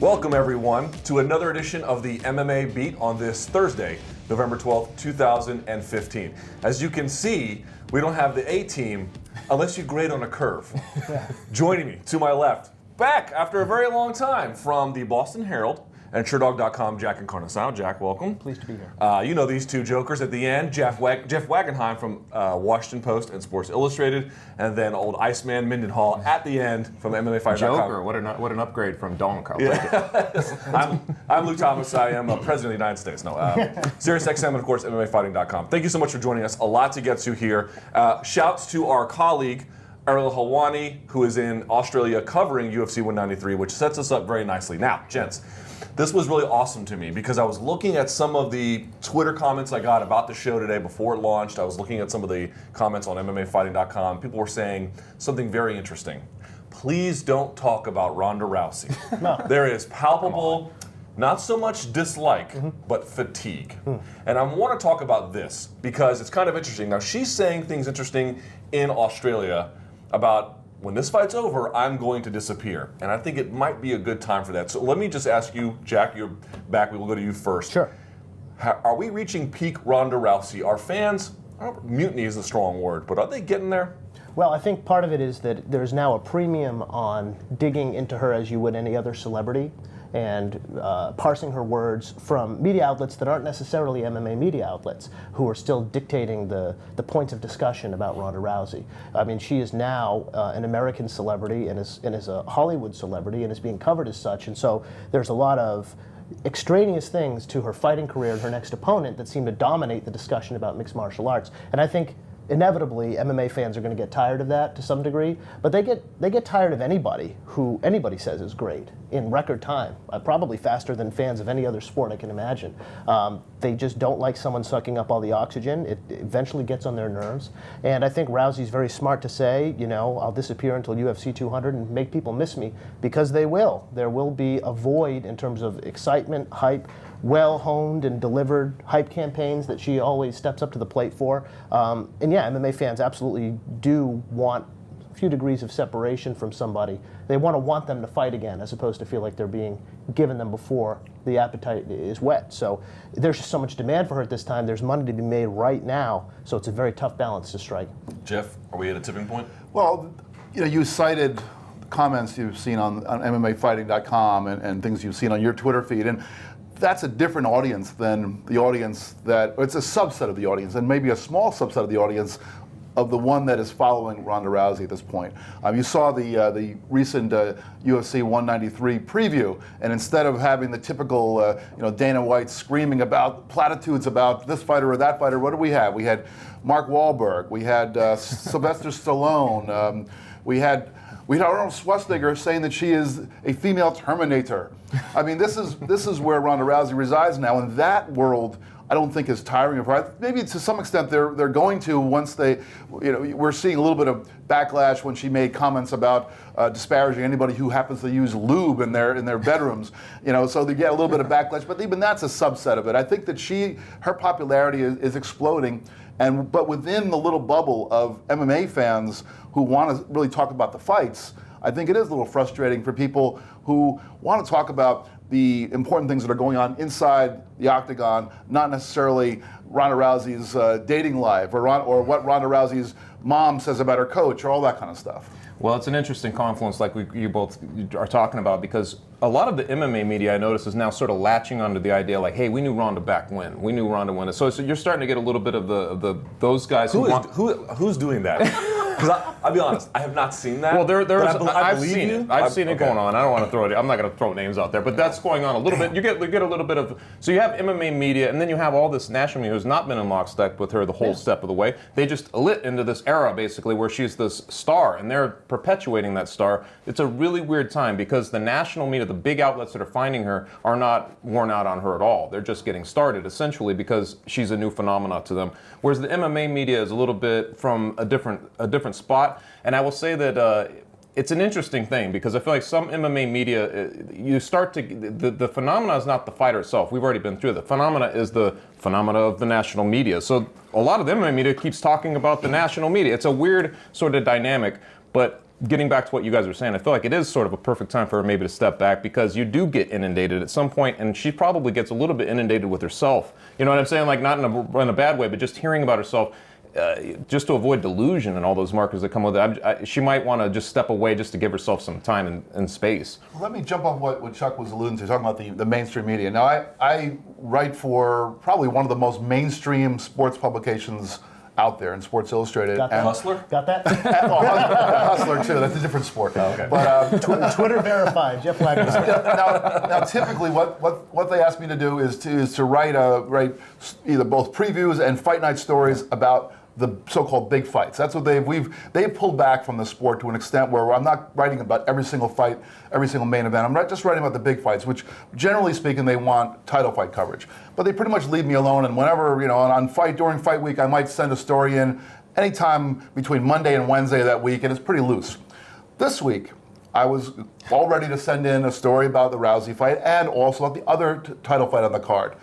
Welcome everyone to another edition of the MMA Beat on this Thursday, November 12th, 2015. As you can see, we don't have the A-team unless you grade on a curve. Joining me to my left, back after a very long time from the Boston Herald and SureDog.com, Jack Encarnacion. Jack, welcome. Pleased to be here. You know these two jokers at the end, Jeff Wagenheim from Washington Post and Sports Illustrated, and then old Iceman Mindenhall at the end from MMAfighting.com. Joker, what an upgrade from Donk. I'm Luke Thomas. I am President of the United States. No, SiriusXM and of course MMAfighting.com. Thank you so much for joining us. A lot to get to here. Shouts to our colleague Ariel Helwani, who is in Australia covering UFC 193, which sets us up very nicely. Now, gents, this was really awesome to me because I was looking at some of the Twitter comments I got about the show today before it launched. I was looking at some of the comments on MMAfighting.com. People were saying something very interesting. Please don't talk about Ronda Rousey. No. There is palpable, not so much dislike, but fatigue. And I want to talk about this because it's kind of interesting. Now, she's saying things interesting in Australia about when this fight's over, I'm going to disappear. And I think it might be a good time for that. So let me just ask you, Jack, you're back. We will go to you first. Sure. Are we reaching peak Ronda Rousey? Our fans, mutiny is a strong word, but are they getting there? Well, I think part of it is that there's now a premium on digging into her as you would any other celebrity and parsing her words from media outlets that aren't necessarily MMA media outlets who are still dictating the points of discussion about Ronda Rousey. I mean, she is now an American celebrity and is a Hollywood celebrity and is being covered as such. And so there's a lot of extraneous things to her fighting career and her next opponent that seem to dominate the discussion about mixed martial arts. And I think inevitably, MMA fans are going to get tired of that to some degree, but they get tired of anybody who anybody says is great in record time, probably faster than fans of any other sport I can imagine. They just don't like someone sucking up all the oxygen. It eventually gets on their nerves, and I think Rousey's very smart to say, you know, I'll disappear until UFC 200 and make people miss me, because they will. There will be a void in terms of excitement, hype, well-honed and delivered hype campaigns that she always steps up to the plate for. And yeah, MMA fans absolutely do want a few degrees of separation from somebody. They want them to fight again as opposed to feel like they're being given them before the appetite is wet. So there's just so much demand for her at this time. There's money to be made right now, so it's a very tough balance to strike. Jeff, are we at a tipping point? Well, you know, you cited comments you've seen on MMAfighting.com and things you've seen on your Twitter feed, and that's a different audience than the audience that, or it's a subset of the audience, and maybe a small subset of the audience of the one that is following Ronda Rousey at this point. You saw the recent UFC 193 preview, and instead of having the typical Dana White screaming about platitudes about this fighter or that fighter, what did we have? We had Mark Wahlberg, we had Sylvester Stallone, we had Arnold Schwarzenegger saying that she is a female Terminator. I mean, this is where Ronda Rousey resides now, and that world I don't think is tiring of her. Maybe to some extent they're going to once they, we're seeing a little bit of backlash when she made comments about disparaging anybody who happens to use lube in their bedrooms. So they get a little bit of backlash, but even that's a subset of it. I think that her popularity is exploding, but within the little bubble of MMA fans who want to really talk about the fights, I think it is a little frustrating for people who want to talk about the important things that are going on inside the octagon, not necessarily Ronda Rousey's dating life or what Ronda Rousey's mom says about her coach or all that kind of stuff. Well, it's an interesting confluence like you both are talking about, because a lot of the MMA media, I notice, is now sort of latching onto the idea like, hey, we knew Ronda back when. We knew Ronda when. So you're starting to get a little bit of those guys who's doing that? Because I'll be honest, I have not seen that. Well, I've seen it. I've seen it going on. I don't want to throw it. I'm not going to throw names out there, but that's going on a little bit. You get a little bit of. So you have MMA media, and then you have all this national media who's not been in lockstep with her the whole step of the way. They just lit into this era basically where she's this star, and they're perpetuating that star. It's a really weird time because the national media, the big outlets that are finding her, are not worn out on her at all. They're just getting started essentially because she's a new phenomenon to them. Whereas the MMA media is a little bit from a different spot. And I will say that it's an interesting thing because I feel like some MMA media, you start to, the phenomena is not the fighter itself. We've already been through the phenomena is the phenomena of the national media. So a lot of the MMA media keeps talking about the national media. It's a weird sort of dynamic, but getting back to what you guys were saying, I feel like it is sort of a perfect time for her maybe to step back, because you do get inundated at some point, and she probably gets a little bit inundated with herself. You know what I'm saying? Like, not in a bad way, but just hearing about herself, just to avoid delusion and all those markers that come with it. She might want to just step away just to give herself some time and space. Well, let me jump off what Chuck was alluding to, talking about the mainstream media. Now, I write for probably one of the most mainstream sports publications out there in Sports Illustrated. Got that? Hustler? Got that? Hustler too. That's a different sport. Oh, okay. But Twitter verified. Jeff Wagner. now, typically, what they ask me to do is to write either both previews and fight night stories about the so-called big fights. That's what they've pulled back from the sport to an extent where I'm not writing about every single fight, every single main event. I'm just writing about the big fights, which generally speaking they want title fight coverage. But they pretty much leave me alone, and whenever, during fight week, I might send a story in anytime between Monday and Wednesday of that week, and it's pretty loose. This week, I was all ready to send in a story about the Rousey fight and also about the other title fight on the card.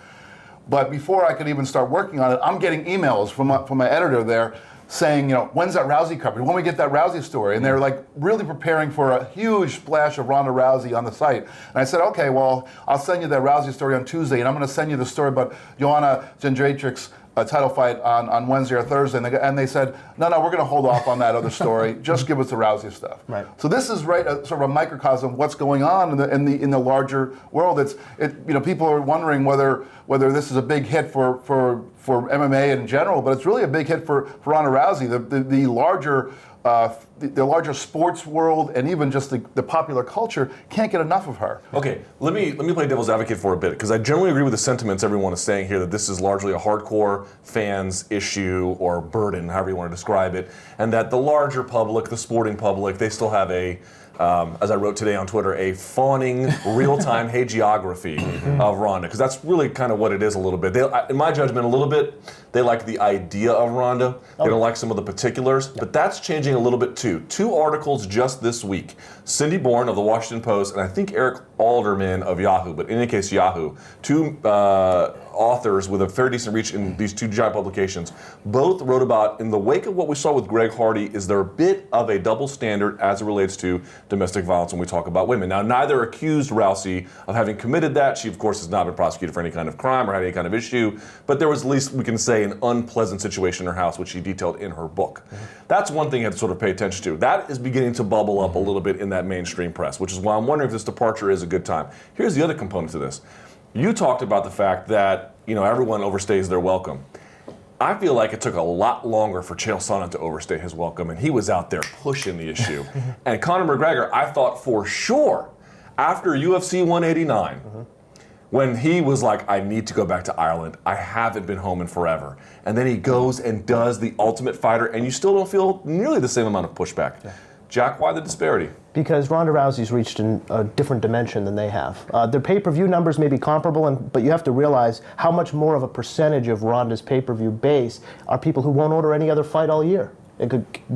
But before I could even start working on it, I'm getting emails from my editor there saying, when's that Rousey coverage? When we get that Rousey story? And they're like really preparing for a huge splash of Ronda Rousey on the site. And I said, okay, well, I'll send you that Rousey story on Tuesday, and I'm going to send you the story about Joanna Jędrzejczyk's title fight on Wednesday or Thursday. And they said, no, we're going to hold off on that other story. Just give us the Rousey stuff. Right. So this is sort of a microcosm of what's going on in the larger world. People are wondering whether this is a big hit for MMA in general, but it's really a big hit for Ronda Rousey. The larger sports world and even just the popular culture can't get enough of her. Okay, let me play devil's advocate for a bit, because I generally agree with the sentiments everyone is saying here, that this is largely a hardcore fans issue or burden, however you want to describe it, and that the larger public, the sporting public, they still have as I wrote today on Twitter, a fawning real-time hagiography of Ronda, because that's really kind of what it is a little bit. In my judgment, a little bit, they like the idea of Ronda. They don't like some of the particulars, but that's changing a little bit too. 2 articles just this week. Cindy Bourne of the Washington Post, and I think Eric Alderman of Yahoo, but in any case, Yahoo. 2 authors with a fair decent reach in these 2 giant publications, both wrote about, in the wake of what we saw with Greg Hardy, is there a bit of a double standard as it relates to domestic violence when we talk about women. Now, neither accused Rousey of having committed that. She, of course, has not been prosecuted for any kind of crime or had any kind of issue, but there was, at least we can say, an unpleasant situation in her house, which she detailed in her book. That's one thing you have to sort of pay attention to. That is beginning to bubble up a little bit in that mainstream press, which is why I'm wondering if this departure is a good time. Here's the other component to this. You talked about the fact that, everyone overstays their welcome. I feel like it took a lot longer for Chael Sonnen to overstay his welcome, and he was out there pushing the issue. And Conor McGregor, I thought for sure, after UFC 189, when he was like, I need to go back to Ireland. I haven't been home in forever. And then he goes and does the Ultimate Fighter, and you still don't feel nearly the same amount of pushback. Yeah. Jack, why the disparity? Because Ronda Rousey's reached a different dimension than they have. Their pay-per-view numbers may be comparable, but you have to realize how much more of a percentage of Ronda's pay-per-view base are people who won't order any other fight all year. It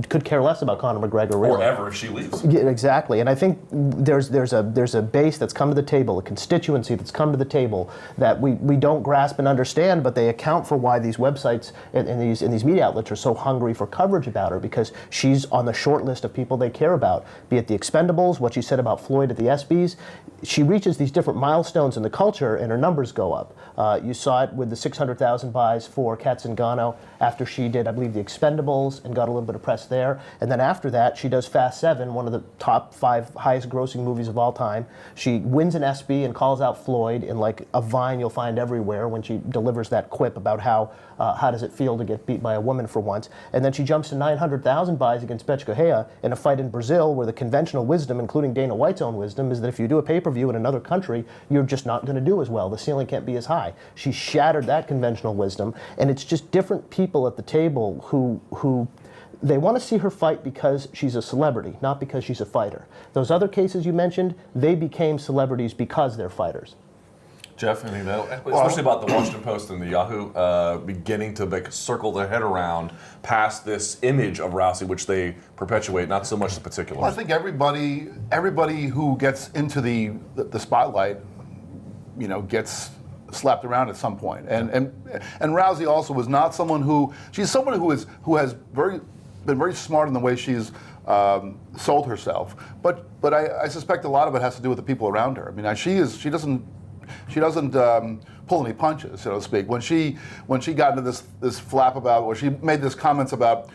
could care less about Conor McGregor, really. Or ever if she leaves. Yeah, exactly. And I think there's a base that's come to the table, a constituency that's come to the table that we don't grasp and understand, but they account for why these websites and these media outlets are so hungry for coverage about her, because she's on the short list of people they care about, be it the Expendables, what she said about Floyd at the ESPYs. She reaches these different milestones in the culture and her numbers go up. You saw it with the 600,000 buys for Kat Zingano after she did, I believe, the Expendables and got a little bit of press there. And then after that, she does Fast 7, one of the top 5 highest grossing movies of all time. She wins an ESPY and calls out Floyd in like a vine you'll find everywhere when she delivers that quip about how does it feel to get beat by a woman for once. And then she jumps to 900,000 buys against Bethe Correia in a fight in Brazil where the conventional wisdom, including Dana White's own wisdom, is that if you do a pay-per-view in another country, you're just not going to do as well. The ceiling can't be as high. She shattered that conventional wisdom, and it's just different people at the table who they want to see her fight because she's a celebrity, not because she's a fighter. Those other cases you mentioned, they became celebrities because they're fighters. Jeff, anything else? Especially about the Washington Post and the Yahoo beginning to circle their head around past this image of Rousey, which they perpetuate, not so much the particulars. Well, I think everybody who gets into the spotlight, gets slapped around at some point. And Rousey also was not someone she's someone who has been very smart in the way she's sold herself. But I suspect a lot of it has to do with the people around her. I mean, she doesn't pull any punches, so to speak. When she got into this flap about, or she made this comments about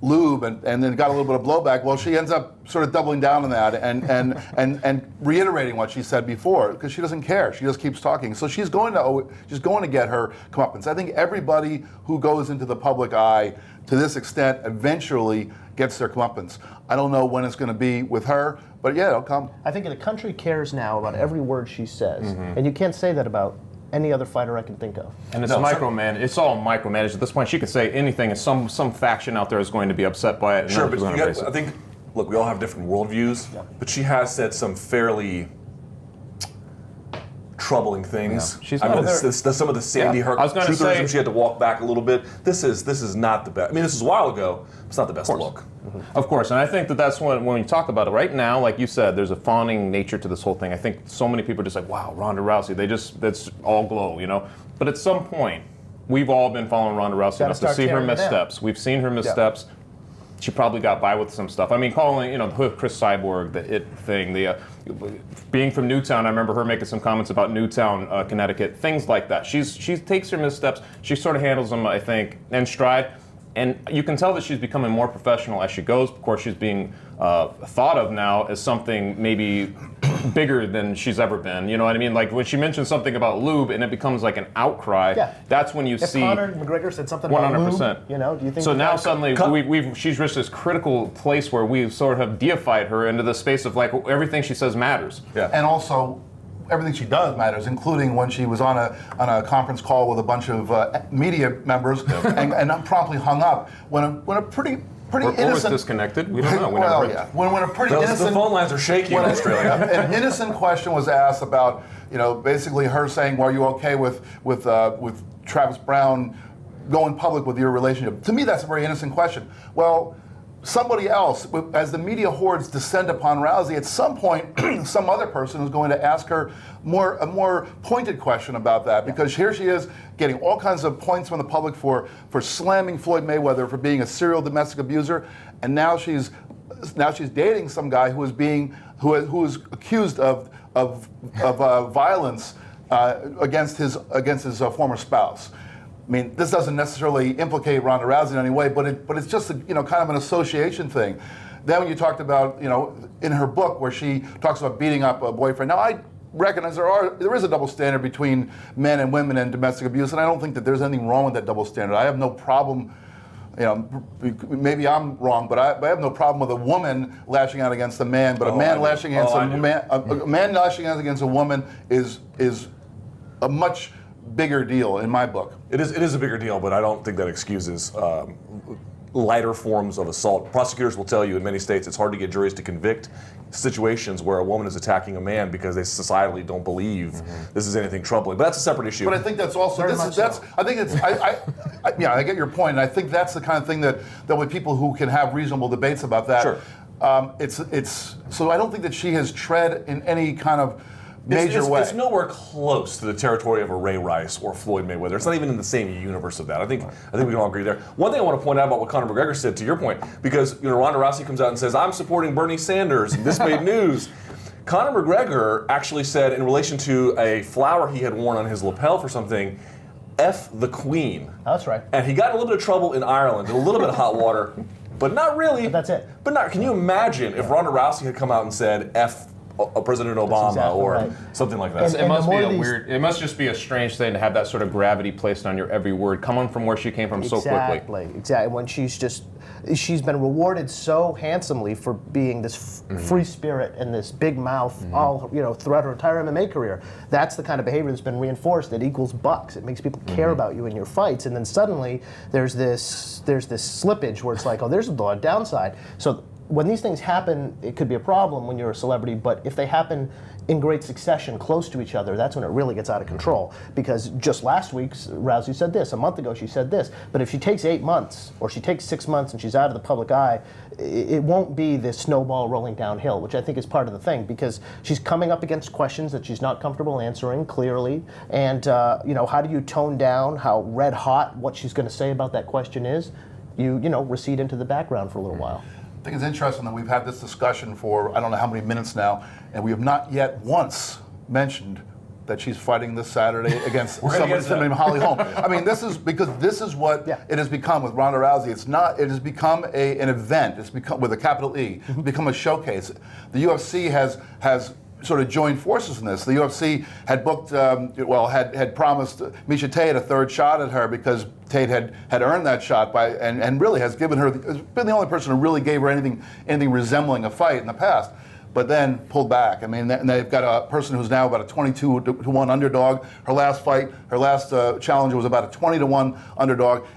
lube and then got a little bit of blowback, well, she ends up sort of doubling down on that and reiterating what she said before, because she doesn't care. She just keeps talking. So she's going to get her comeuppance. I think everybody who goes into the public eye to this extent eventually gets their comeuppance. I don't know when it's going to be with her, but yeah, it'll come. I think the country cares now about every word she says, and you can't say that about any other fighter I can think of. And it's it's all micromanaged at this point. She could say anything, and some faction out there is going to be upset by it. And sure, but I think, look, we all have different worldviews, but she has said some fairly troubling things. She's some of the Sandy Hook trutherism, she had to walk back a little bit. This is not the best. I mean, this is a while ago. It's not the best look. Of course, and I think that's when you talk about it right now, like you said, there's a fawning nature to this whole thing. I think so many people are just like, wow, Ronda Rousey, that's all glow, you know? But at some point, we've all been following Ronda Rousey enough to see her missteps. We've seen her missteps. She probably got by with some stuff. I mean, calling, Chris Cyborg, the it thing, being from Newtown, I remember her making some comments about Newtown, Connecticut, things like that. She takes her missteps, she sort of handles them, I think, in stride. And you can tell that she's becoming more professional as she goes. Of course, she's being thought of now as something maybe bigger than she's ever been. You know what I mean? Like when she mentions something about lube and it becomes like an outcry, that's when you see. If Conor McGregor said something about 100%. lube, do you think? So now suddenly she's reached this critical place where we've sort of deified her into the space of like everything she says matters. Yeah. And also, everything she does matters, including when she was on a conference call with a bunch of media members and promptly hung up when a pretty innocent. Or was disconnected. We don't know. When a pretty innocent. The phone lines are shaky in Australia. An innocent question was asked about, basically her saying, "Well, are you okay with Travis Brown going public with your relationship?" To me, that's a very innocent question. Well, somebody else, as the media hordes descend upon Rousey, at some point, some other person is going to ask her a more pointed question about that, because here she is getting all kinds of points from the public for slamming Floyd Mayweather for being a serial domestic abuser, and now she's dating some guy who is accused of violence against his former spouse. I mean, this doesn't necessarily implicate Ronda Rousey in any way, but it's just kind of an association thing. Then when you talked about, in her book where she talks about beating up a boyfriend. Now I recognize there is a double standard between men and women and domestic abuse, and I don't think that there's anything wrong with that double standard. I have no problem. Maybe I'm wrong, but I have no problem with a woman lashing out against a man. But a man lashing against a man lashing out against a woman is a much bigger deal in my book. It is a bigger deal, but I don't think that excuses lighter forms of assault. Prosecutors will tell you in many states it's hard to get juries to convict situations where a woman is attacking a man because they societally don't believe this is anything troubling. But that's a separate issue. But I think that's also I get your point, and I think that's the kind of thing that there'll be people who can have reasonable debates about that. Sure. So I don't think that she has tread in any kind of major way. It's nowhere close to the territory of a Ray Rice or Floyd Mayweather. It's not even in the same universe of that. I think we can all agree there. One thing I want to point out about what Conor McGregor said, to your point, because Ronda Rousey comes out and says, "I'm supporting Bernie Sanders," and this made news. Conor McGregor actually said, in relation to a flower he had worn on his lapel for something, "F the Queen." That's right. And he got in a little bit of trouble in Ireland, in a little bit of hot water, but not really. But that's it. But can you imagine if Ronda Rousey had come out and said, "F President Obama," or something like that? It must just be a strange thing to have that sort of gravity placed on your every word, coming from where she came from so quickly. Exactly. When she's been rewarded so handsomely for being this free spirit and this big mouth all throughout her entire MMA career. That's the kind of behavior that's been reinforced. It equals bucks. It makes people care about you in your fights. And then suddenly there's this slippage where it's like, oh, there's a downside. So when these things happen, it could be a problem when you're a celebrity, but if they happen in great succession, close to each other, that's when it really gets out of control. Because just last week, Rousey said this, a month ago she said this, but if she takes 8 months, or she takes 6 months and she's out of the public eye, it won't be this snowball rolling downhill, which I think is part of the thing, because she's coming up against questions that she's not comfortable answering clearly, and how do you tone down how red hot what she's going to say about that question is? You recede into the background for a little while. think it's interesting that we've had this discussion for I don't know how many minutes now, and we have not yet once mentioned that she's fighting this Saturday against somebody named Holly Holm. I mean, this is what it has become with Ronda Rousey. It has become an event. It's become, with a capital E, become a showcase. The UFC has sort of joined forces in this. The UFC had booked, had promised Miesha Tate a third shot at her because Tate had earned that shot and really has given her, has been the only person who really gave her anything resembling a fight in the past, but then pulled back. I mean, and they've got a person who's now about a 22-1 underdog. Her last challenge was about a 20-1 underdog,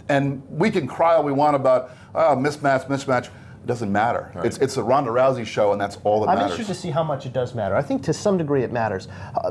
and we can cry all we want about mismatch. It doesn't matter. Right. It's a Ronda Rousey show, and that's all that matters. I'm interested to see how much it does matter. I think to some degree it matters,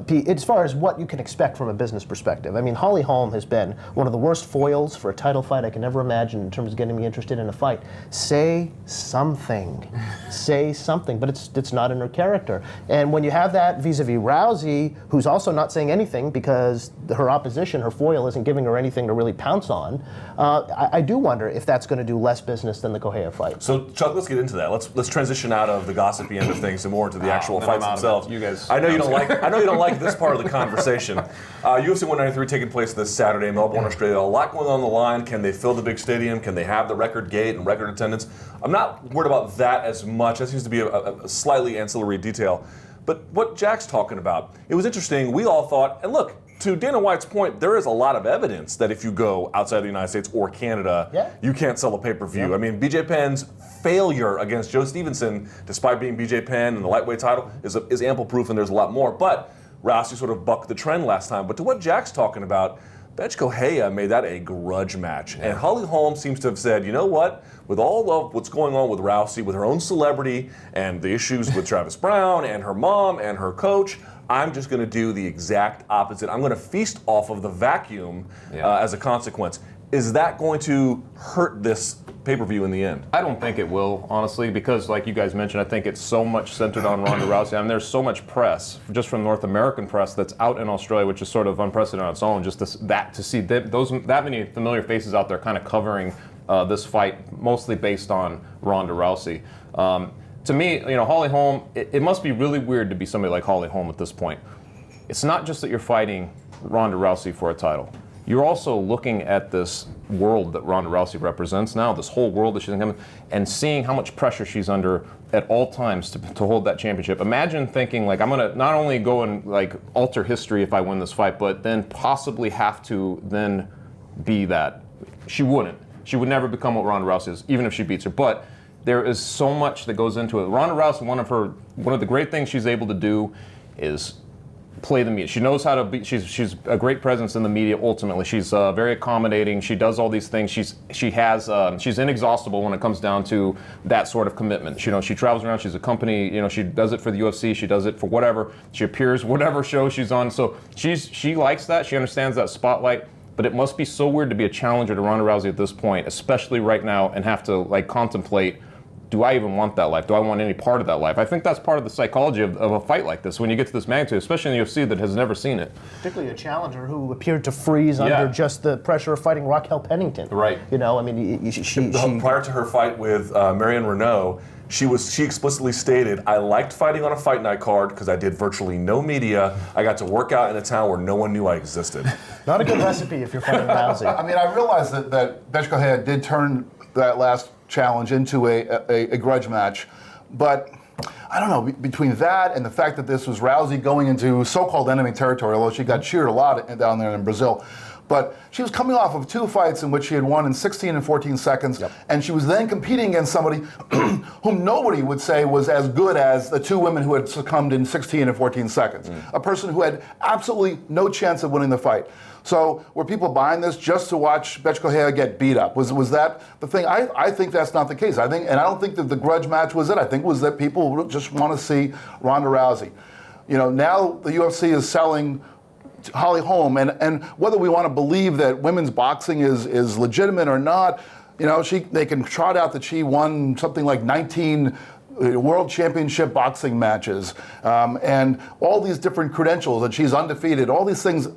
as far as what you can expect from a business perspective. I mean, Holly Holm has been one of the worst foils for a title fight I can ever imagine in terms of getting me interested in a fight. Say something. Say something. But it's not in her character. And when you have that vis-a-vis Rousey, who's also not saying anything because her opposition, her foil, isn't giving her anything to really pounce on, I do wonder if that's going to do less business than the Correia fight. So, Chuck, let's get into that. Let's transition out of the gossipy end of things and more into the actual fights themselves. You guys, I know you don't like this part of the conversation. UFC 193 taking place this Saturday in Melbourne, Australia. A lot going on the line. Can they fill the big stadium? Can they have the record gate and record attendance? I'm not worried about that as much. That seems to be a slightly ancillary detail. But what Jack's talking about, it was interesting. We all thought, and look, to Dana White's point, there is a lot of evidence that if you go outside the United States or Canada, you can't sell a pay-per-view. I mean, BJ Penn's failure against Joe Stevenson, despite being BJ Penn and the lightweight title, is ample proof, and there's a lot more. But Rousey sort of bucked the trend last time. But to what Jack's talking about, Betch Correia made that a grudge match. And Holly Holm seems to have said, you know what? With all of what's going on with Rousey, with her own celebrity and the issues with Travis Brown and her mom and her coach, I'm just going to do the exact opposite. I'm going to feast off of the vacuum as a consequence. Is that going to hurt this pay-per-view in the end? I don't think it will, honestly, because like you guys mentioned, I think it's so much centered on Ronda Rousey. I mean, there's so much press, just from North American press, that's out in Australia, which is sort of unprecedented on its own. Just to see that many familiar faces out there kind of covering this fight, mostly based on Ronda Rousey. To me, Holly Holm, it must be really weird to be somebody like Holly Holm at this point. It's not just that you're fighting Ronda Rousey for a title. You're also looking at this world that Ronda Rousey represents now, this whole world that she's in, and seeing how much pressure she's under at all times to hold that championship. Imagine thinking, like, I'm going to not only go and like alter history if I win this fight, but then possibly have to then be that. She wouldn't. She would never become what Ronda Rousey is, even if she beats her. But there is so much that goes into it. Ronda Rousey, one of the great things she's able to do is play the media. She knows how to be. She's a great presence in the media. Ultimately, she's very accommodating. She does all these things. She's inexhaustible when it comes down to that sort of commitment. She travels around. She's a company. She does it for the UFC. She does it for whatever. She appears whatever show she's on. So she likes that. She understands that spotlight. But it must be so weird to be a challenger to Ronda Rousey at this point, especially right now, and have to like contemplate, do I even want that life? Do I want any part of that life? I think that's part of the psychology of a fight like this, when you get to this magnitude, especially in the UFC that has never seen it. Particularly a challenger who appeared to freeze under just the pressure of fighting Raquel Pennington. Right. I mean, she prior to her fight with Marion Renault, she explicitly stated, I liked fighting on a fight night card because I did virtually no media. I got to work out in a town where no one knew I existed. Not a good recipe if you're fighting Rousey. I mean, I realize that Betch Correia did turn that last challenge into a grudge match, but I don't know, between that and the fact that this was Rousey going into so-called enemy territory, although she got cheered a lot down there in Brazil, but she was coming off of 2 fights in which she had won in 16 and 14 seconds, and she was then competing against somebody whom nobody would say was as good as the 2 women who had succumbed in 16 and 14 seconds. A person who had absolutely no chance of winning the fight. So were people buying this just to watch Betch Correia get beat up? Was that the thing? I think that's not the case. I don't think that the grudge match was it. I think it was that people just want to see Ronda Rousey. Now the UFC is selling Holly Holm, and whether we want to believe that women's boxing is legitimate or not, they can trot out that she won something like 19 world championship boxing matches, and all these different credentials, and she's undefeated, all these things.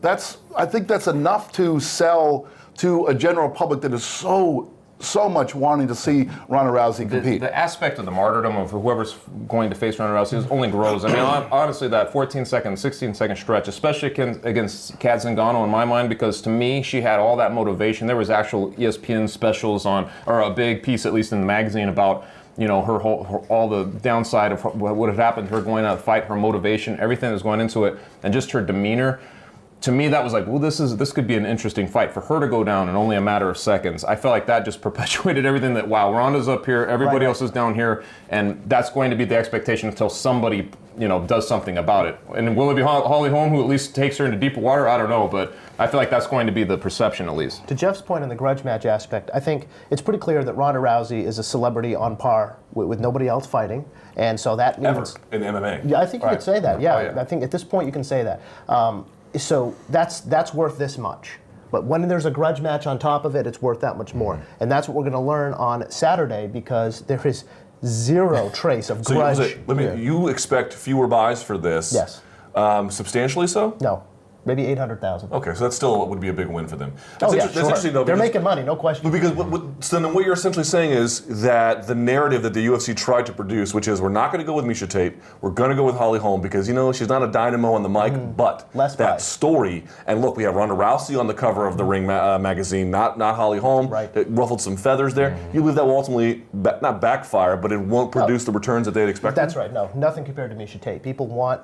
I think that's enough to sell to a general public that is so so much wanting to see Ronda Rousey compete. The aspect of the martyrdom of whoever's going to face Ronda Rousey only grows. I mean, honestly, that 14-second, 16-second stretch, especially against Kat Zingano in my mind, because to me, she had all that motivation. There was actual ESPN specials on, or a big piece, at least in the magazine, about her all the downside of what had happened to her going out to fight, her motivation, everything that was going into it, and just her demeanor. To me, that was like, well, this could be an interesting fight. For her to go down in only a matter of seconds, I felt like that just perpetuated everything that, wow, Ronda's up here, everybody else is down here, and that's going to be the expectation until somebody, does something about it. And will it be Holly Holm who at least takes her into deeper water? I don't know, but I feel like that's going to be the perception at least. To Jeff's point on the grudge match aspect, I think it's pretty clear that Ronda Rousey is a celebrity on par with nobody else fighting, and so that means... Ever in MMA. Yeah, I think you could say that, yeah. Oh, yeah. I think at this point you can say that. So that's worth this much. But when there's a grudge match on top of it, it's worth that much more. And that's what we're going to learn on Saturday, because there is zero trace of grudge. You expect fewer buys for this? Yes. Substantially so? No. Maybe 800,000. Okay, so that still would be a big win for them. That's That's interesting, though. They're making money, no question. Because so then what you're essentially saying is that the narrative that the UFC tried to produce, which is we're not going to go with Miesha Tate, we're going to go with Holly Holm because, she's not a dynamo on the mic, but Less that buys. story, and look, we have Ronda Rousey on the cover of the Ring magazine, not Holly Holm. Right. It ruffled some feathers there. You believe that will ultimately, not backfire, but it won't produce the returns that they'd expected? That's right, no. Nothing compared to Miesha Tate. People want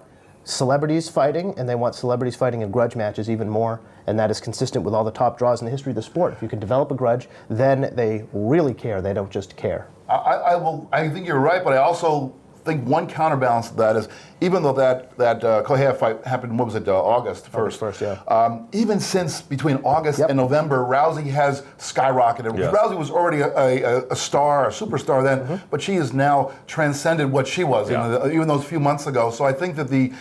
celebrities fighting, and they want celebrities fighting in grudge matches even more, and that is consistent with all the top draws in the history of the sport. If you can develop a grudge, then they really care. They don't just care. I think you're right, but I also think one counterbalance to that is, even though that Kohea fight happened, what was it, August 1st? August 1st, yeah. Even since between August and November, Rousey has skyrocketed. Yes. Rousey was already a star, a superstar then, but she has now transcended what she was even those few months ago. So I think that the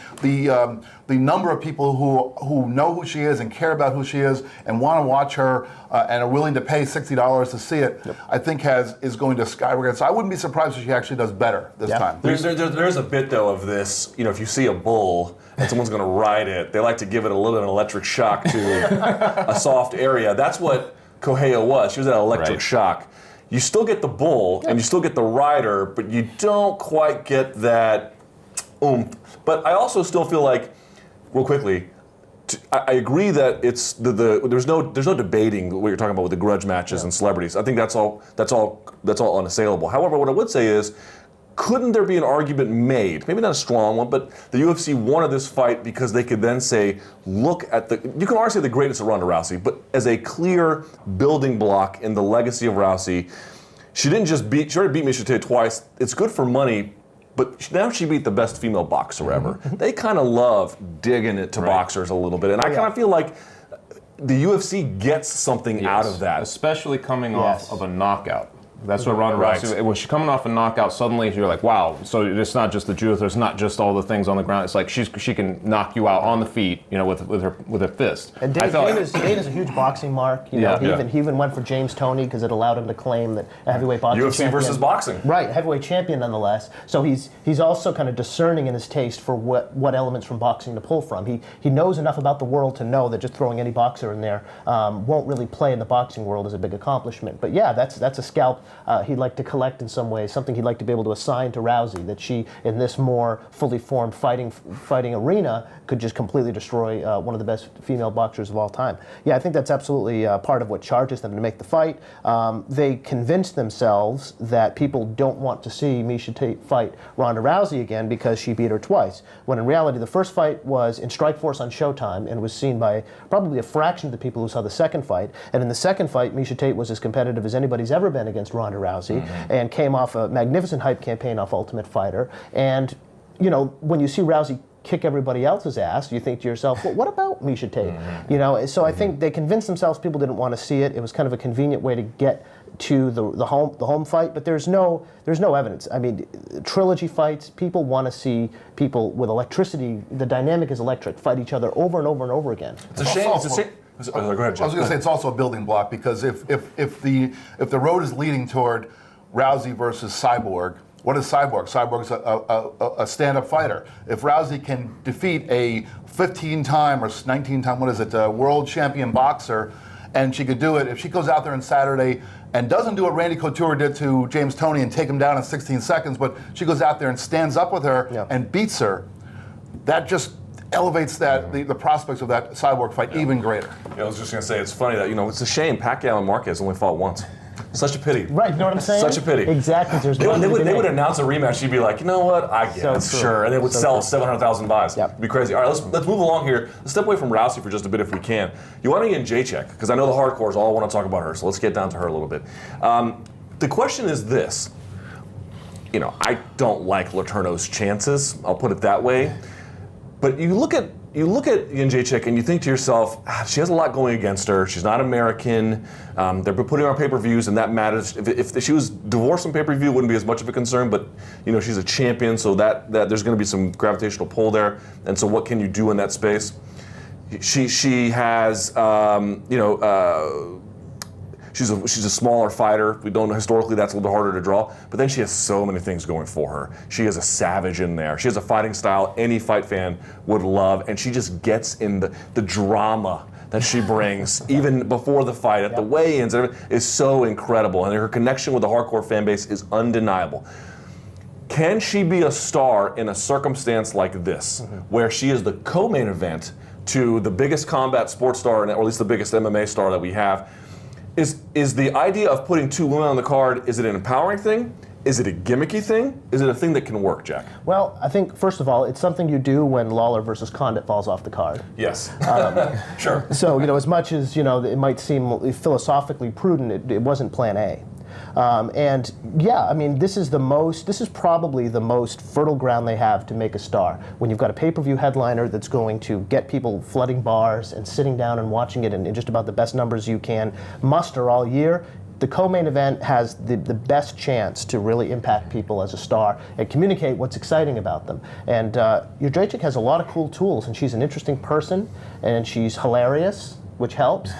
number of people who know who she is and care about who she is and want to watch her and are willing to pay $60 to see it, I think is going to skyrocket. So I wouldn't be surprised if she actually does better this time. There's a bit, though, of this, if you see a bull and someone's going to ride it, they like to give it a little bit of an electric shock to a soft area. That's what Kohea was. She was that electric shock. You still get the bull and you still get the rider, but you don't quite get that oomph. But I also still feel like, real quickly, I agree that it's there's no debating what you're talking about with the grudge matches and celebrities. I think that's all unassailable. However, what I would say is, couldn't there be an argument made, maybe not a strong one, but the UFC wanted this fight because they could then say, look at you can argue the greatness of Ronda Rousey, but as a clear building block in the legacy of Rousey, she already beat Miesha Tate twice. It's good for money, but now she beat the best female boxer ever. They kind of love digging it to boxers a little bit, and I kind of feel like the UFC gets something out of that. Especially coming off of a knockout. That's what Ronda Rousey, when she's coming off a knockout, suddenly you're like, wow, so it's not just the judo, there's not just all the things on the ground. It's like she can knock you out on the feet, with her fist. And Dana's a huge boxing mark. He even went for James Toney because it allowed him to claim that a heavyweight boxing UFC champion, versus boxing. Right, heavyweight champion nonetheless. So he's also kind of discerning in his taste for what elements from boxing to pull from. He knows enough about the world to know that just throwing any boxer in there won't really play in the boxing world as a big accomplishment. But yeah, that's a scalp he'd like to collect in some ways, something he'd like to be able to assign to Rousey, that she, in this more fully formed fighting arena, could just completely destroy one of the best female boxers of all time. Yeah, I think that's absolutely part of what charges them to make the fight. They convinced themselves that people don't want to see Miesha Tate fight Ronda Rousey again because she beat her twice, when in reality the first fight was in Strikeforce on Showtime and was seen by probably a fraction of the people who saw the second fight. And in the second fight, Miesha Tate was as competitive as anybody's ever been against Ronda Rousey, and came off a magnificent hype campaign off Ultimate Fighter. And when you see Rousey kick everybody else's ass, you think to yourself, well, what about Miesha Tate? So I think they convinced themselves people didn't want to see it. It was kind of a convenient way to get to the home fight, but there's no evidence. I mean, trilogy fights, people want to see people with electricity. The dynamic is electric, fight each other over and over and over again. It's a shame. Go ahead, Jeff. I was going to say it's also a building block, because if the road is leading toward Rousey versus Cyborg, what is Cyborg? Cyborg's a stand-up fighter. If Rousey can defeat a 15-time or 19-time, world champion boxer, and she could do it. If she goes out there on Saturday and doesn't do what Randy Couture did to James Toney and take him down in 16 seconds, but she goes out there and stands up with her and beats her, that just elevates the prospects of that Cyborg fight even greater. I was just going to say, it's funny that, it's a shame Pacquiao and Marquez only fought once. Such a pity. Right, you know what I'm saying? Such a pity. Exactly. They would announce a rematch. She'd be like, you know what? I get it, sure. And they would sell 700,000 buys. Yep. It'd be crazy. All right, let's move along here. Let's step away from Rousey for just a bit if we can. Joanna Jędrzejczyk, because I know the hardcores all want to talk about her, so let's get down to her a little bit. The question is this. I don't like Letourneau's chances. I'll put it that way. But you look at Jędrzejczyk and you think to yourself, she has a lot going against her. She's not American. They're putting her on pay-per-views, and that matters. If she was divorced from pay-per-view, it wouldn't be as much of a concern. But she's a champion, so that there's going to be some gravitational pull there. And so, what can you do in that space? She has She's a smaller fighter. We don't know historically that's a little bit harder to draw. But then she has so many things going for her. She is a savage in there. She has a fighting style any fight fan would love, and she just gets in the drama that she brings even before the fight at the weigh-ins is so incredible, and her connection with the hardcore fan base is undeniable. Can she be a star in a circumstance like this, where she is the co-main event to the biggest combat sports star, or at least the biggest MMA star that we have? Is the idea of putting two women on the card, is it an empowering thing? Is it a gimmicky thing? Is it a thing that can work, Jack? Well, I think, first of all, it's something you do when Lawler versus Condit falls off the card. Yes. Sure. So, as much as, it might seem philosophically prudent, it wasn't plan A. And yeah, this is probably the most fertile ground they have to make a star. When you've got a pay-per-view headliner that's going to get people flooding bars and sitting down and watching it in just about the best numbers you can muster all year, the co-main event has the best chance to really impact people as a star and communicate what's exciting about them. And Jędrzejczyk has a lot of cool tools, and she's an interesting person, and she's hilarious, which helps.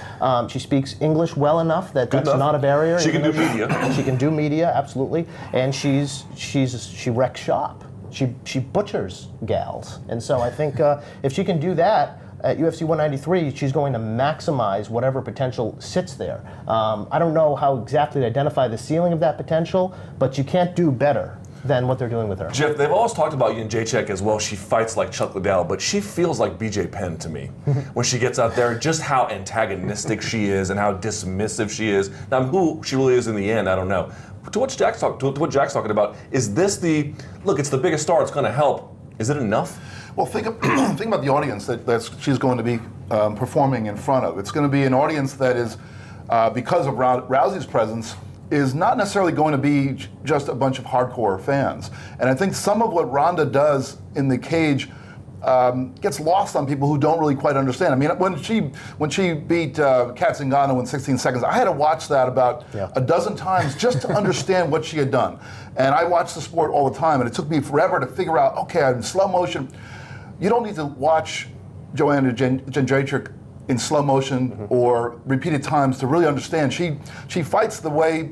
She speaks English well enough that that's not a barrier. She can do media. She can do media, absolutely. And she wrecks shop. She butchers gals. And so I think if she can do that at UFC 193, she's going to maximize whatever potential sits there. I don't know how exactly to identify the ceiling of that potential, but you can't do better than what they're doing with her. Jeff, they've always talked about Jędrzejczyk as well. She fights like Chuck Liddell, but she feels like BJ Penn to me when she gets out there. Just how antagonistic she is and how dismissive she is. Now, who she really is in the end, I don't know. But to what Jack's talking about, is this it's the biggest star, it's going to help. Is it enough? Well, think about the audience that she's going to be performing in front of. It's going to be an audience that is, because of Rousey's presence, is not necessarily going to be just a bunch of hardcore fans. And I think some of what Ronda does in the cage gets lost on people who don't really quite understand. When she beat Kat Zingano in 16 seconds, I had to watch that about a dozen times just to understand what she had done. And I watch the sport all the time, and it took me forever to figure out, okay, in slow motion. You don't need to watch Joanna Jędrzejczyk in slow motion or repeated times to really understand. She fights the way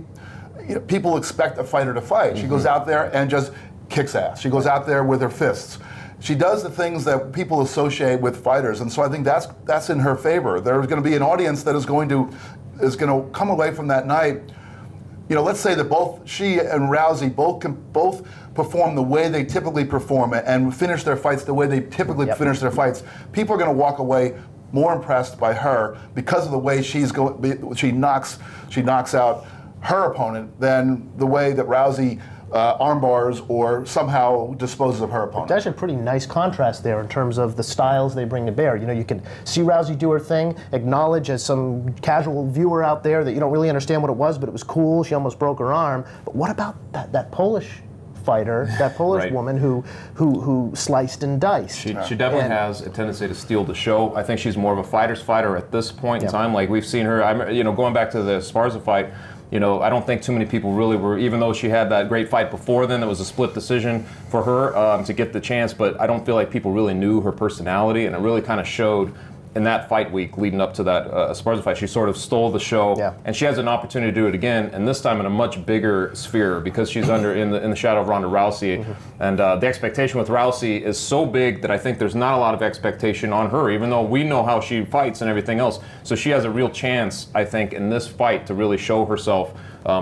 people expect a fighter to fight. She goes out there and just kicks ass. She goes out there with her fists. She does the things that people associate with fighters, and so I think that's in her favor. There's going to be an audience that is going to come away from that night. Let's say that both she and Rousey both perform the way they typically perform and finish their fights the way they typically finish their fights. People are going to walk away more impressed by her because of the way she knocks out her opponent than the way that Rousey armbars or somehow disposes of her opponent. There's actually a pretty nice contrast there in terms of the styles they bring to bear. You can see Rousey do her thing, acknowledge as some casual viewer out there that you don't really understand what it was, but it was cool. She almost broke her arm. But what about that Polish fighter, that Polish woman who sliced and diced? She definitely has a tendency to steal the show. I think she's more of a fighter's fighter at this point in time. Like we've seen her, going back to the Esparza fight, I don't think too many people really were, even though she had that great fight before then, that was a split decision for her to get the chance, but I don't feel like people really knew her personality, and it really kind of showed in that fight week leading up to that Esparza fight, she sort of stole the show, and she has an opportunity to do it again, and this time in a much bigger sphere because she's under in the shadow of Ronda Rousey, and the expectation with Rousey is so big that I think there's not a lot of expectation on her, even though we know how she fights and everything else. So she has a real chance, I think, in this fight to really show herself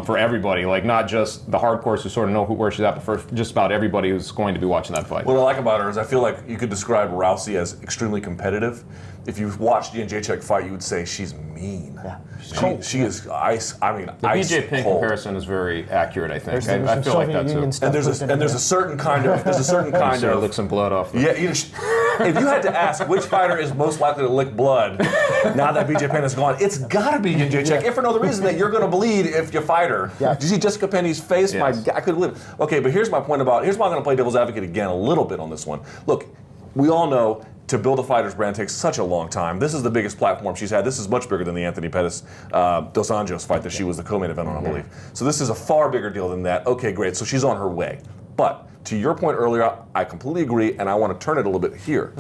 for everybody, like not just the hardcores who sort of know where she's at, but for just about everybody who's going to be watching that fight. What I like about her is I feel like you could describe Rousey as extremely competitive. If you watched the Jędrzejczyk fight, you would say she's mean. Yeah. She is ice. I mean, the ice BJ Penn cold. comparison is very accurate. I think. There's I feel like that too. And there's a certain kind of Sarah lick some blood off. Yeah, if you had to ask which fighter is most likely to lick blood now that BJ Penn is gone, it's got to be Jędrzejczyk. If for no other reason that you're going to bleed if you fight her. Yeah. Did you see Jessica Penny's face? Yes. My God, I could live. Okay, but here's my point here's why I'm going to play devil's advocate again a little bit on this one. Look, we all know to build a fighter's brand takes such a long time. This is the biggest platform she's had. This is much bigger than the Anthony Pettis Dos Anjos fight that she was the co-main event on, I believe. So this is a far bigger deal than that. Okay, great. So she's on her way. But to your point earlier, I completely agree, and I want to turn it a little bit here.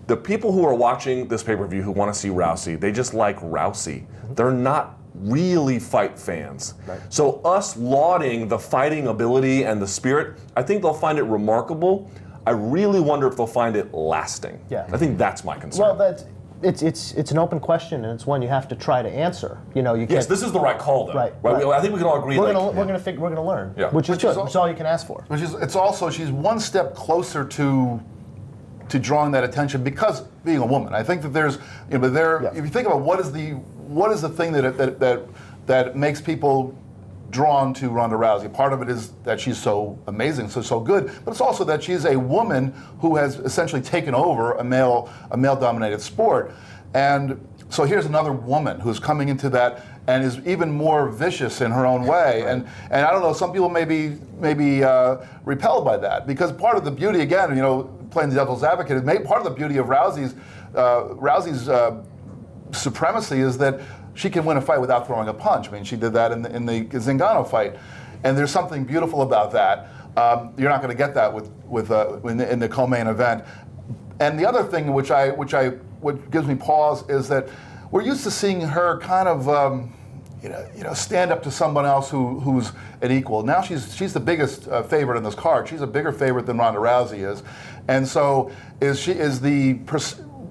The people who are watching this pay-per-view who want to see Rousey, they just like Rousey. They're not really fight fans. Right. So us lauding the fighting ability and the spirit, I think they'll find it remarkable. I really wonder if they'll find it lasting. Yeah. I think that's my concern. Well, it's an open question, and it's one you have to try to answer. You know, you can't. Yes, this is the right call, though. Right. I think we can all agree. We're gonna learn. Yeah. Which is Which good. is It's all you can ask for. It's also, she's one step closer to drawing that attention because being a woman. I think that there's, if you think about what is the thing that makes people drawn to Ronda Rousey. Part of it is that she's so amazing, so good, but it's also that she's a woman who has essentially taken over a male-dominated sport. And so here's another woman who's coming into that and is even more vicious in her own way. And I don't know, some people may be repelled by that because part of the beauty, again, playing the devil's advocate, is part of the beauty of Rousey's supremacy is that she can win a fight without throwing a punch. I mean, she did that in the Zingano fight, and there's something beautiful about that. You're not going to get that in the co-main event. And the other thing, what gives me pause, is that we're used to seeing her kind of, stand up to someone else who's an equal. Now she's the biggest favorite in this card. She's a bigger favorite than Ronda Rousey is, and so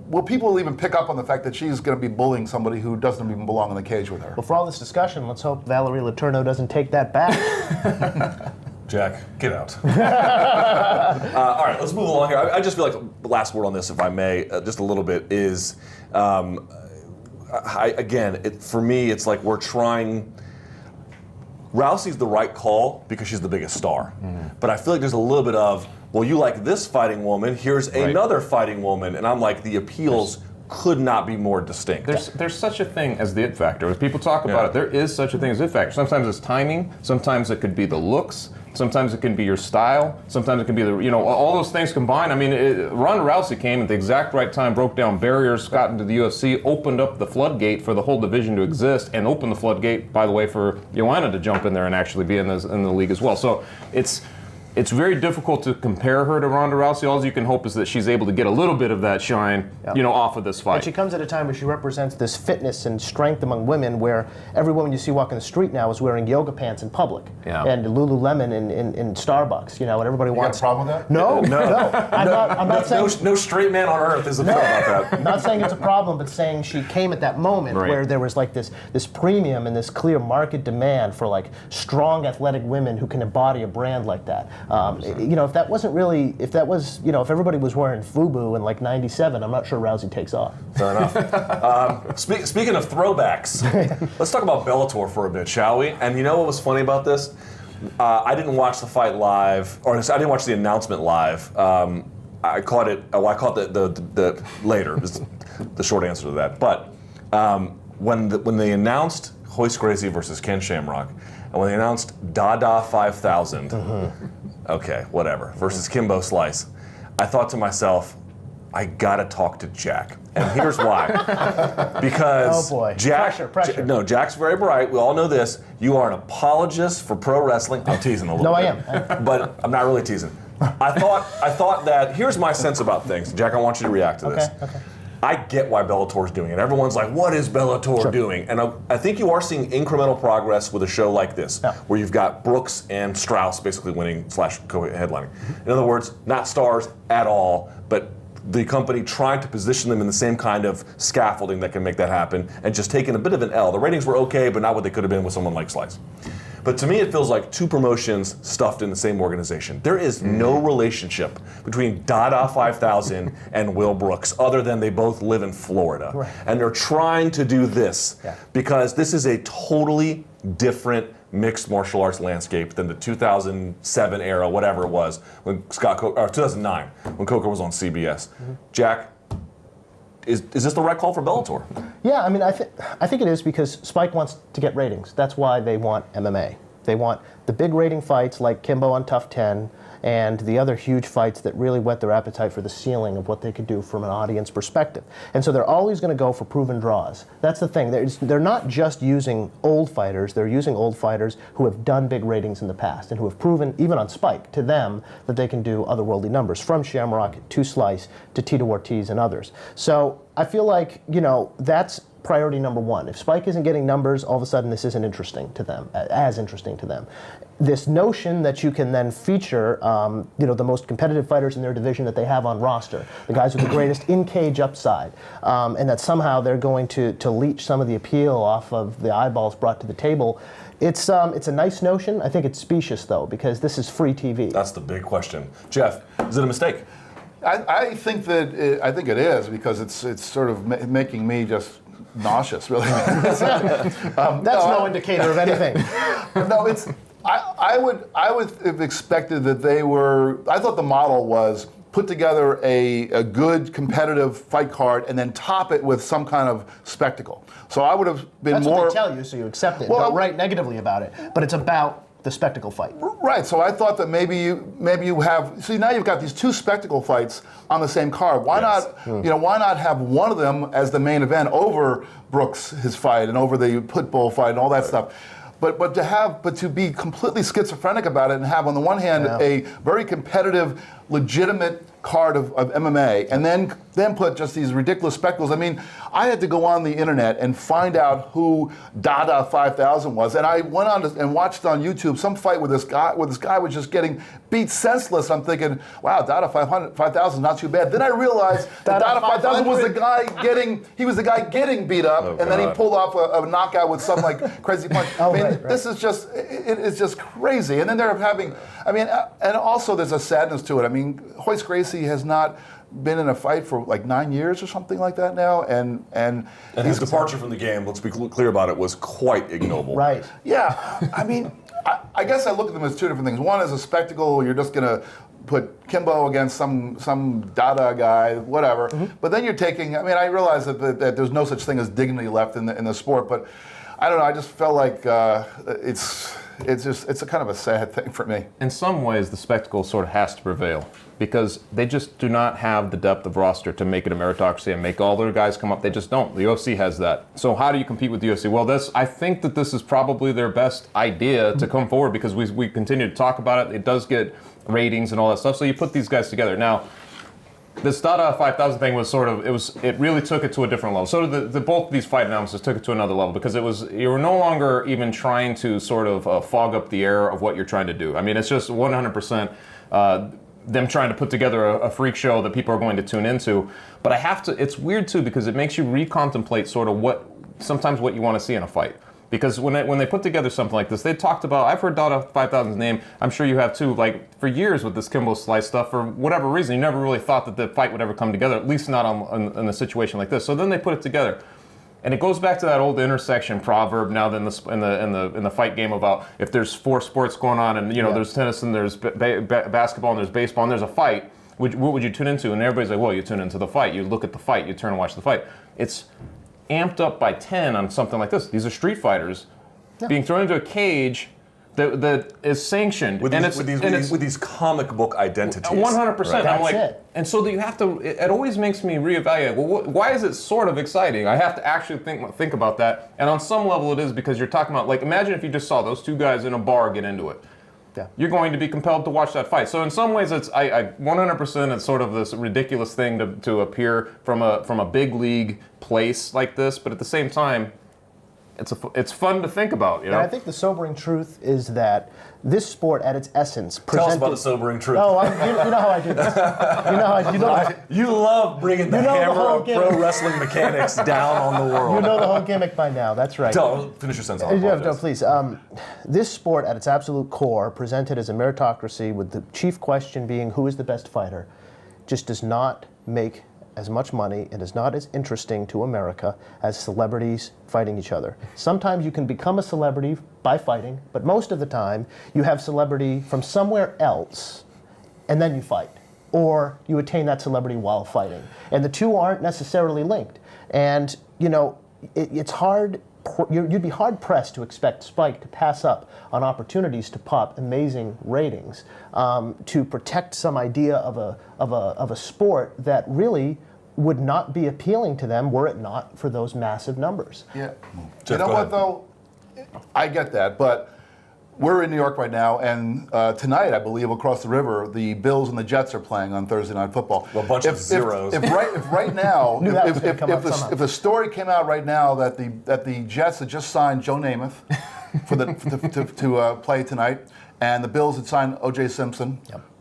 will people even pick up on the fact that she's going to be bullying somebody who doesn't even belong in the cage with her? Well, for all this discussion, let's hope Valerie Letourneau doesn't take that back. Jack, get out. All right, let's move along here. I just feel like the last word on this, if I may, just a little bit, is, for me, it's like we're trying. Rousey's the right call because she's the biggest star. But I feel like there's a little bit of, well, you like this fighting woman, here's another fighting woman. And I'm like, the appeals could not be more distinct. There's such a thing as the it factor. As people talk about it, there is such a thing as it factor. Sometimes it's timing, sometimes it could be the looks, sometimes it can be your style, sometimes it can be all those things combined. I mean, Ronda Rousey came at the exact right time, broke down barriers, got into the UFC, opened up the floodgate for the whole division to exist, and opened the floodgate, by the way, for Joanna to jump in there and actually be in the league as well. So it's very difficult to compare her to Ronda Rousey. All you can hope is that she's able to get a little bit of that shine, off of this fight. And she comes at a time where she represents this fitness and strength among women, where every woman you see walking the street now is wearing yoga pants in public, and Lululemon in Starbucks, and everybody wants. You got a problem with that? No. I'm not saying. No straight man on earth is upset about that. I'm not saying it's a problem, but saying she came at that moment where there was like this premium and this clear market demand for like strong athletic women who can embody a brand like that. If that wasn't really, if everybody was wearing FUBU in like '97, I'm not sure Rousey takes off. Fair enough. Speaking of throwbacks, let's talk about Bellator for a bit, shall we? And you know what was funny about this? I didn't watch the fight live, or I didn't watch the announcement live. I caught it. I caught the later. Is the short answer to that. But when they announced Royce Gracie versus Ken Shamrock, and when they announced Dada 5000, okay, whatever, versus Kimbo Slice, I thought to myself, I gotta talk to Jack. And here's why. Because Pressure. No, Jack's very bright. We all know this. You are an apologist for pro wrestling. I'm teasing a little bit. No, I am. But I'm not really teasing. I thought that, here's my sense about things. Jack, I want you to react to this. Okay. I get why Bellator's doing it. Everyone's like, what is Bellator doing? And I think you are seeing incremental progress with a show like this, where you've got Brooks and Strauss basically winning / co-headlining. In other words, not stars at all, but the company trying to position them in the same kind of scaffolding that can make that happen, and just taking a bit of an L. The ratings were okay, but not what they could have been with someone like Slice. But to me, it feels like two promotions stuffed in the same organization. There is no relationship between Dada 5000 and Will Brooks, other than they both live in Florida. Right. And they're trying to do this because this is a totally different mixed martial arts landscape than the 2007 era, whatever it was, when or 2009, when Coker was on CBS. Jack, is this the right call for Bellator? Yeah, I mean, I think it is, because Spike wants to get ratings. That's why they want MMA. They want the big rating fights like Kimbo on Tough 10 and the other huge fights that really whet their appetite for the ceiling of what they could do from an audience perspective. And so they're always going to go for proven draws. That's the thing. They're not just using old fighters. They're using old fighters who have done big ratings in the past and who have proven, even on Spike, to them that they can do otherworldly numbers, from Shamrock to Slice to Tito Ortiz and others. So I feel like, that's priority number one. If Spike isn't getting numbers, all of a sudden this isn't interesting to them, as interesting to them. This notion that you can then feature, the most competitive fighters in their division that they have on roster, the guys with the greatest in-cage upside, and that somehow they're going to leech some of the appeal off of the eyeballs brought to the table. It's a nice notion. I think it's specious, though, because this is free TV. That's the big question. Jeff, is it a mistake? I think it is, because it's sort of making me just nauseous, really. That's no indicator of anything. No, I would have expected that they were. I thought the model was put together a good competitive fight card and then top it with some kind of spectacle. So I would have been That's more. what they tell you, so you accept it. Well, Don't write negatively about it, but it's about the spectacle fight. Right. So I thought that maybe you have. See, now you've got these two spectacle fights on the same card. Why not? Why not have one of them as the main event over Brooks, his fight, and over the Pitbull fight and all that stuff. But to be completely schizophrenic about it and have, on the one hand, a very competitive, legitimate card of MMA, and then put just these ridiculous spectacles. I mean, I had to go on the internet and find out who Dada 5000 was, and I went on and watched on YouTube some fight where this guy was just getting beat senseless. I'm thinking, wow, Dada 5000 is not too bad. Then I realized that Dada 5000 was the guy getting beat up, and then he pulled off a knockout with some like crazy punch. This is just, it is just crazy. And then they're having, and also there's a sadness to it. I mean, Hoist Gracie has not been in a fight for like 9 years or something like that now, and his departure from the game, let's be clear about it, was quite ignoble. Right. Yeah. I mean, I guess I look at them as two different things. One is a spectacle. You're just gonna put Kimbo against some Dada guy, whatever. But then you're taking. I mean, I realize that there's no such thing as dignity left in the sport, but I don't know. I just felt like it's a kind of a sad thing for me. In some ways, the spectacle sort of has to prevail, because they just do not have the depth of roster to make it a meritocracy and make all their guys come up. They just don't. The UFC has that. So how do you compete with the UFC? Well, I think that this is probably their best idea to come forward, because we continue to talk about it. It does get ratings and all that stuff. So you put these guys together. Now, this Dada 5000 thing was sort of, it really took it to a different level. So both these fight announcers took it to another level, because you were no longer even trying to sort of fog up the air of what you're trying to do. I mean, it's just 100% them trying to put together a freak show that people are going to tune into. But it's weird too, because it makes you recontemplate sort of sometimes what you want to see in a fight. Because when they put together something like this, they talked about, I've heard Dada 5000's name, I'm sure you have too, like for years with this Kimbo Slice stuff. For whatever reason, you never really thought that the fight would ever come together, at least not in a situation like this. So then they put it together. And it goes back to that old intersection proverb now in the fight game about if there's 4 sports going on, and there's tennis and there's basketball and there's baseball and there's a fight, what would you tune into? And everybody's like, well, you tune into the fight. You look at the fight. You turn and watch the fight. It's amped up by 10 on something like this. These are street fighters being thrown into a cage that is sanctioned with these comic book identities. 100%. Right. I'm like, it. and so that you have to. It always makes me reevaluate. Well, why is it sort of exciting? I have to actually think about that. And on some level, it is, because you're talking about, like, imagine if you just saw those two guys in a bar get into it. you're going to be compelled to watch that fight. So in some ways, it's I 100% it's sort of this ridiculous thing to appear from a big league place like this, but at the same time, it's fun to think about, you know. And I think the sobering truth is that this sport, at its essence, Tell us about the sobering truth. Oh, you know how I do this. You love bringing the hammer whole of pro wrestling mechanics down on the world. You know the whole gimmick by now. That's right. Finish your sentence. No, please. This sport, at its absolute core, presented as a meritocracy, with the chief question being who is the best fighter, just does not make as much money and is not as interesting to America as celebrities fighting each other. Sometimes you can become a celebrity by fighting, but most of the time you have celebrity from somewhere else and then you fight. Or you attain that celebrity while fighting. And the two aren't necessarily linked. And, you know, it's hard. You'd be hard pressed to expect Spike to pass up on opportunities to pop amazing ratings, to protect some idea of a sport that really would not be appealing to them were it not for those massive numbers. Yeah. Jeff, you know go what ahead. though? I get that, but we're in New York right now, and tonight, I believe, across the river, the Bills and the Jets are playing on Thursday Night Football. A bunch of zeros. If right now, Knew that was gonna come up somehow. if the story came out right now that the Jets had just signed Joe Namath to play tonight, and the Bills had signed O.J. Simpson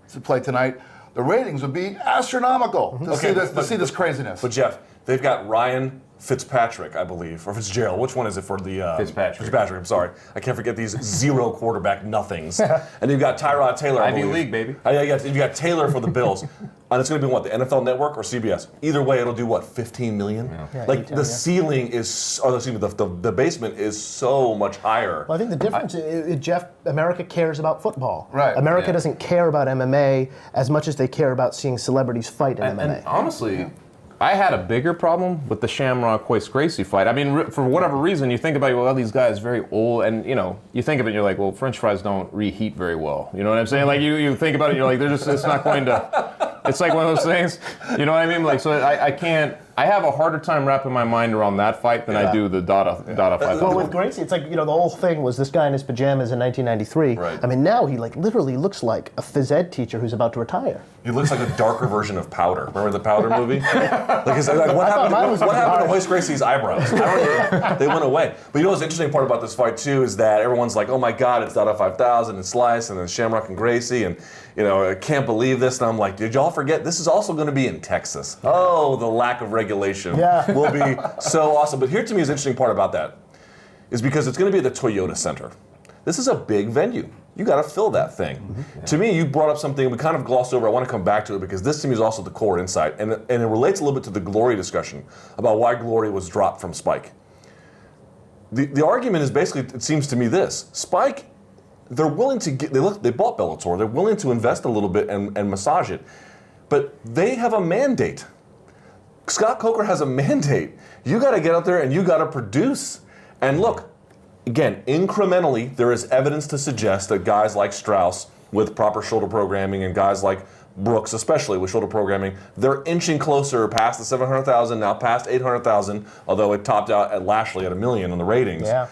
to play tonight, the ratings would be astronomical to see this craziness. But Jeff, they've got Ryan Fitzpatrick, I believe, or Fitzgerald. Which one is it for the Fitzpatrick? Fitzpatrick. I'm sorry, I can't forget these zero quarterback nothings. And you've got Tyrod Taylor. I Ivy believe. League, baby. You've got Taylor for the Bills, and it's going to be what, the NFL Network or CBS? Either way, it'll do what, 15 million? Yeah, Like 18, the ceiling is, or excuse me, the basement is so much higher. Well, I think the difference is, Jeff, America cares about football. Right. America Yeah. doesn't care about MMA as much as they care about seeing celebrities fight in MMA. And honestly, I had a bigger problem with the Shamrock Hoist Gracie fight. I mean, for whatever reason, you think about, well, these guys very old, and you know, you think of it, and you're like, well, French fries don't reheat very well. You know what I'm saying? Like you think about it, you're like, it's not going to. It's like one of those things. You know what I mean? Like, so I can't. I have a harder time wrapping my mind around that fight than I do the Dada fight. Well, with Gracie, it's like, you know, the whole thing was this guy in his pajamas in 1993. Right. I mean, now he like literally looks like a phys ed teacher who's about to retire. He looks like a darker version of Powder. Remember the Powder movie? What mine was happened to Hoist Gracie's eyebrows? They went away. But you know what's the interesting part about this fight too is that everyone's like, oh my God, it's Dada 5000 and Slice and then Shamrock and Gracie and you know, I can't believe this. And I'm like, did y'all forget this is also going to be in Texas? Oh, the lack of regulation will be so awesome. But here to me is the interesting part about that is because it's going to be at the Toyota Center. This is a big venue. You got to fill that thing. Mm-hmm. To me, you brought up something we kind of glossed over. I want to come back to it because this to me is also the core insight. And it relates a little bit to the Glory discussion about why Glory was dropped from Spike. The argument is basically, it seems to me this. Spike, they're willing to get, they bought Bellator. They're willing to invest a little bit and massage it. But they have a mandate. Scott Coker has a mandate. You got to get out there and you got to produce. And look, again, incrementally, there is evidence to suggest that guys like Strauss with proper shoulder programming and guys like Brooks, especially with shoulder programming, they're inching closer past the 700,000, now past 800,000, although it topped out at Lashley at 1 million on the ratings. Yeah.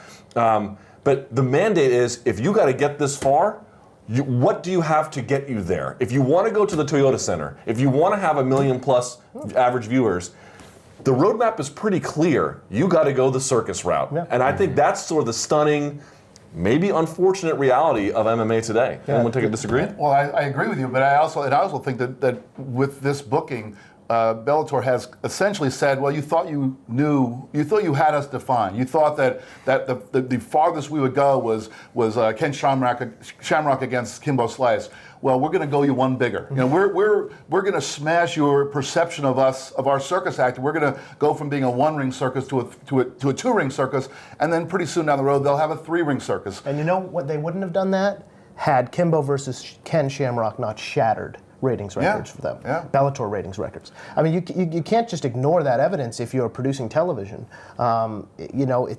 But the mandate is, if you got to get this far, what do you have to get you there? If you want to go to the Toyota Center, if you want to have 1 million plus average viewers, the roadmap is pretty clear. You got to go the circus route. Yeah. And I think that's sort of the stunning, maybe unfortunate reality of MMA today. Yeah. Anyone take a disagree? Well, I agree with you, but I also think that with this booking, Bellator has essentially said, well, you thought you had us defined. You thought that the farthest we would go was Ken Shamrock against Kimbo Slice. Well, we're going to go you one bigger. You know, we're going to smash your perception of us, of our circus act. We're going to go from being a 1-ring circus to a 2-ring circus, and then pretty soon down the road they'll have a 3-ring circus. And you know what? They wouldn't have done that had Kimbo versus Ken Shamrock not shattered ratings records for them. Yeah. Bellator ratings records. I mean, you can't just ignore that evidence if you're producing television. You know,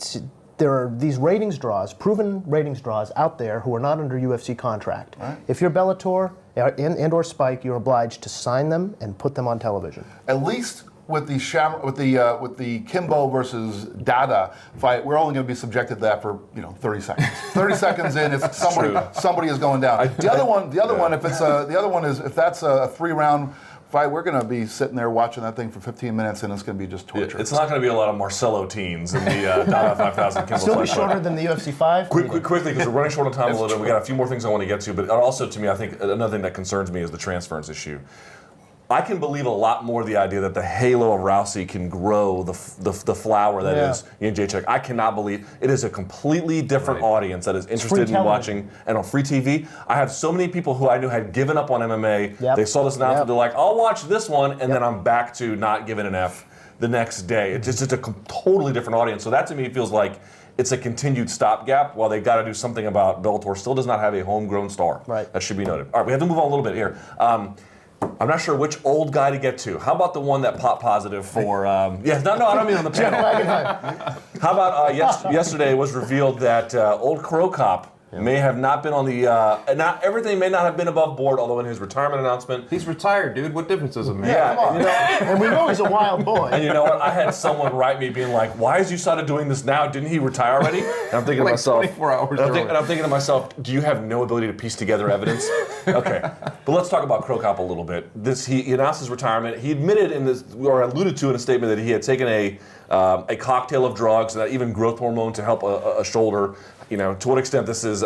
there are these ratings draws, proven ratings draws out there who are not under UFC contract. Right. If you're Bellator and or Spike, you're obliged to sign them and put them on television. At least with the Kimbo versus Dada fight, we're only going to be subjected to that for 30 seconds. 30 seconds in, it's somebody is going down. The other one, if that's a 3-round fight, we're going to be sitting there watching that thing for 15 minutes, and it's going to be just torture. It's not going to be a lot of Marcelo teens in the Dada 5000 Kimbo Still fight. be shorter than the UFC 5? Quickly, because we're running short on time a little bit. We got a few more things I want to get to, but also to me, I think another thing that concerns me is the transference issue. I can believe a lot more the idea that the halo of Rousey can grow the flower that is Ian Jacek. I cannot believe it is a completely different audience that is interested in watching, and on free TV. I have so many people who I knew had given up on MMA. They saw this announcement, they're like, I'll watch this one, and then I'm back to not giving an F the next day. It's just a totally different audience. So that to me feels like it's a continued stopgap while they got to do something about Bellator. Still does not have a homegrown star. Right. That should be noted. All right, we have to move on a little bit here. I'm not sure which old guy to get to. How about the one that popped positive for? I don't mean on the panel. How about yesterday it was revealed that old Crow Cop may have not been on the. Not everything may not have been above board. Although in his retirement announcement, he's retired, dude. What difference does it make? And we know he's a wild boy. And you know what? I had someone write me being like, "Why is USADA doing this now? Didn't he retire already?" And I'm thinking to myself, 24 hours. And I'm thinking to myself, do you have no ability to piece together evidence? Okay, but let's talk about Crow Cop a little bit. He announced his retirement. He admitted or alluded to in a statement that he had taken a cocktail of drugs, and even growth hormone to help a shoulder. To what extent this is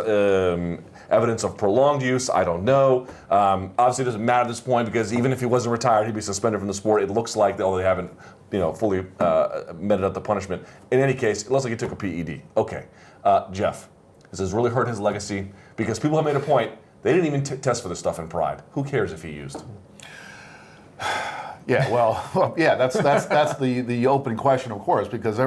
evidence of prolonged use, I don't know. Obviously, it doesn't matter at this point because even if he wasn't retired, he'd be suspended from the sport. It looks like, although they haven't, fully meted out the punishment. In any case, it looks like he took a PED. Okay, Jeff, this has really hurt his legacy because people have made a point. They didn't even test for this stuff in Pride. Who cares if he used? Yeah, that's the open question, of course, because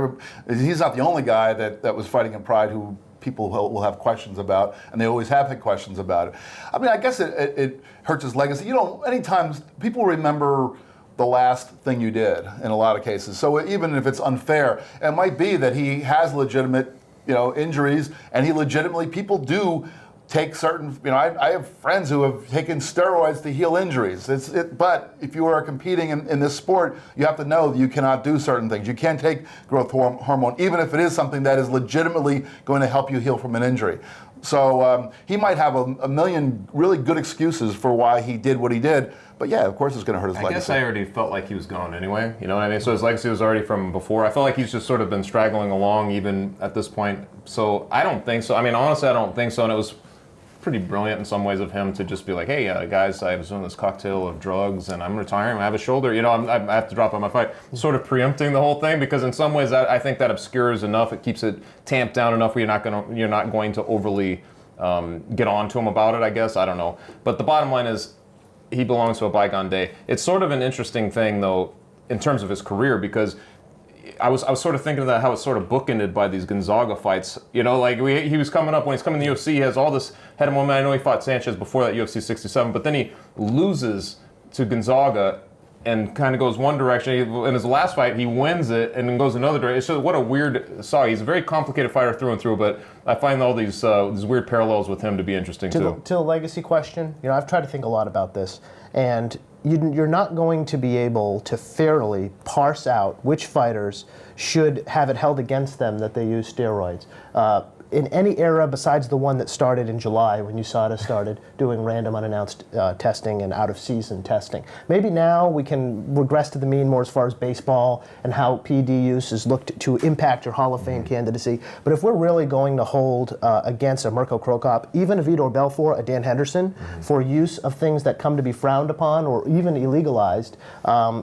he's not the only guy that was fighting in Pride who people will have questions about, and they always have had questions about it. I mean, I guess it hurts his legacy. Anytime people remember the last thing you did in a lot of cases. So even if it's unfair, it might be that he has legitimate, injuries, and people do take certain, I have friends who have taken steroids to heal injuries. But if you are competing in this sport, you have to know that you cannot do certain things. You can't take growth hormone, even if it is something that is legitimately going to help you heal from an injury. So he might have a million really good excuses for why he did what he did. But yeah, of course it's going to hurt his legacy. I guess I already felt like he was gone anyway. You know what I mean? So his legacy was already from before. I felt like he's just sort of been straggling along even at this point. So I don't think so. I mean, honestly, I don't think so. And it was pretty brilliant in some ways of him to just be like, hey, guys, I was doing this cocktail of drugs and I'm retiring. I have a shoulder. I have to drop out my fight. Sort of preempting the whole thing because in some ways I think that obscures enough. It keeps it tamped down enough where you're not going to overly get on to him about it, I guess. I don't know. But the bottom line is he belongs to a bygone day. It's sort of an interesting thing, though, in terms of his career because I was sort of thinking of that how it's sort of bookended by these Gonzaga fights. He was coming up when he's coming to the UFC. He has all this head of momentum. I know he fought Sanchez before that UFC 67, but then he loses to Gonzaga and kind of goes one direction. In his last fight, he wins it and then goes another direction. So what a weird saga. He's a very complicated fighter through and through, but I find all these weird parallels with him to be interesting too. To the legacy question, I've tried to think a lot about this, and you're not going to be able to fairly parse out which fighters should have it held against them that they use steroids. In any era besides the one that started in July when USADA started doing random unannounced testing and out-of-season testing. Maybe now we can regress to the mean more as far as baseball and how PED use is looked to impact your Hall of Fame candidacy. But if we're really going to hold against a Mirko Cro Cop, even a Vitor Belfort, a Dan Henderson, for use of things that come to be frowned upon or even illegalized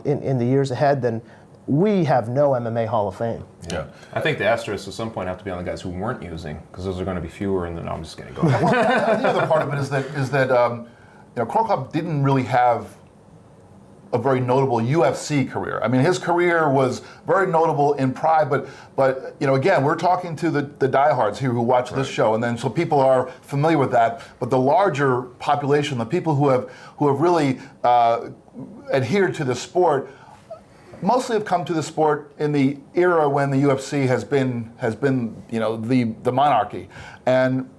in the years ahead, then we have no MMA Hall of Fame. Yeah. I think the asterisks at some point have to be on the guys who weren't using, because those are going to be fewer, and then I'm just going to go. The other part of it is that Cro Cop didn't really have a very notable UFC career. I mean, his career was very notable in Pride, but again, we're talking to the diehards here who watch this show, and then so people are familiar with that. But the larger population, the people who have really adhered to the sport, mostly have come to the sport in the era when the UFC has been the monarchy. And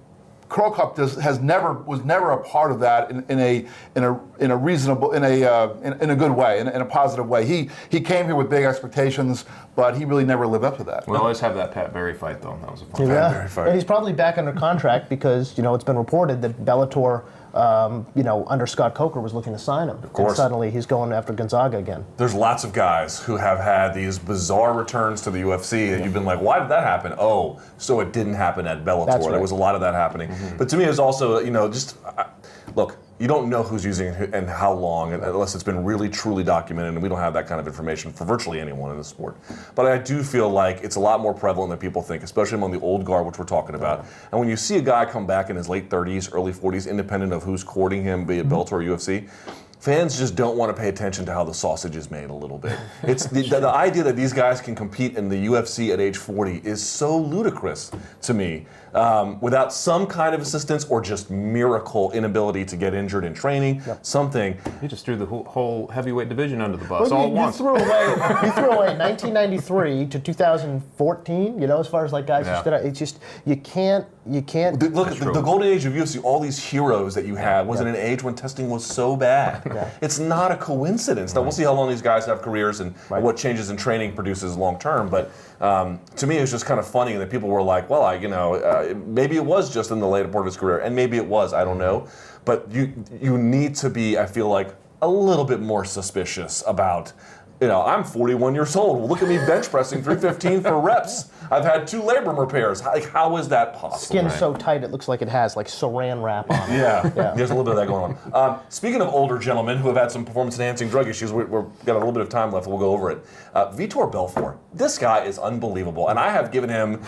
Crow Cup was never a part of that in a reasonable in a good way, in a positive way. He came here with big expectations, but he really never lived up to that. We'll always have that Pat Barry fight, though. That was a fun Yeah, Very fight. and he's probably back under contract because it's been reported that Bellator, under Scott Coker was looking to sign him. Of course. And suddenly he's going after Gonzaga again. There's lots of guys who have had these bizarre returns to the UFC, and you've been like, why did that happen? Oh, so it didn't happen at Bellator. That's right. There was a lot of that happening. But to me, it's also, look, you don't know who's using it and how long, unless it's been really, truly documented, and we don't have that kind of information for virtually anyone in the sport. But I do feel like it's a lot more prevalent than people think, especially among the old guard, which we're talking about. And when you see a guy come back in his late 30s, early 40s, independent of who's courting him, be it Bellator or UFC, fans just don't want to pay attention to how the sausage is made a little bit. It's the idea that these guys can compete in the UFC at age 40 is so ludicrous to me. Without some kind of assistance or just miracle inability to get injured in training, something. He just threw the whole heavyweight division under the bus all at You once. threw away 1993 to 2014. As far as like guys who stood out, it's just you can't. Look, the golden age of UFC, all these heroes that you had was in an age when testing was so bad. It's not a coincidence. Now, we'll see how long these guys have careers and what changes in training produces long term. But to me, it was just kind of funny that people were like, well, maybe it was just in the later part of his career, and maybe it was, I don't know. But you need to be, I feel like, a little bit more suspicious about, I'm 41 years old. Well, look at me bench pressing 315 for reps. I've had 2 labrum repairs. How is that possible? Skin's so tight it looks like it has like saran wrap on it. Yeah, there's a little bit of that going on. Speaking of older gentlemen who have had some performance-enhancing drug issues, we've got a little bit of time left. We'll go over it. Vitor Belfort, this guy is unbelievable, and I have given him,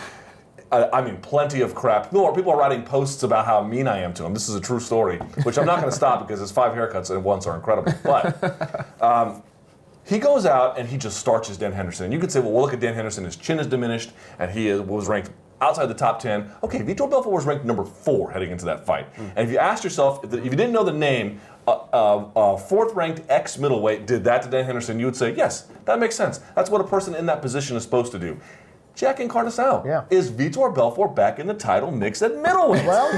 plenty of crap. People are writing posts about how mean I am to him. This is a true story, which I'm not going to stop because his 5 haircuts at once are incredible. But he goes out and he just starches Dan Henderson. And you could say, well, look at Dan Henderson. His chin is diminished, and he was ranked outside the top 10. Okay, Vitor Belfort was ranked number 4 heading into that fight. And if you asked yourself, if you didn't know the name, 4th-ranked ex-middleweight did that to Dan Henderson, you would say, yes, that makes sense. That's what a person in that position is supposed to do. Jack Encarnação. Yeah. Is Vitor Belfort back in the title mix at middleweight? Well,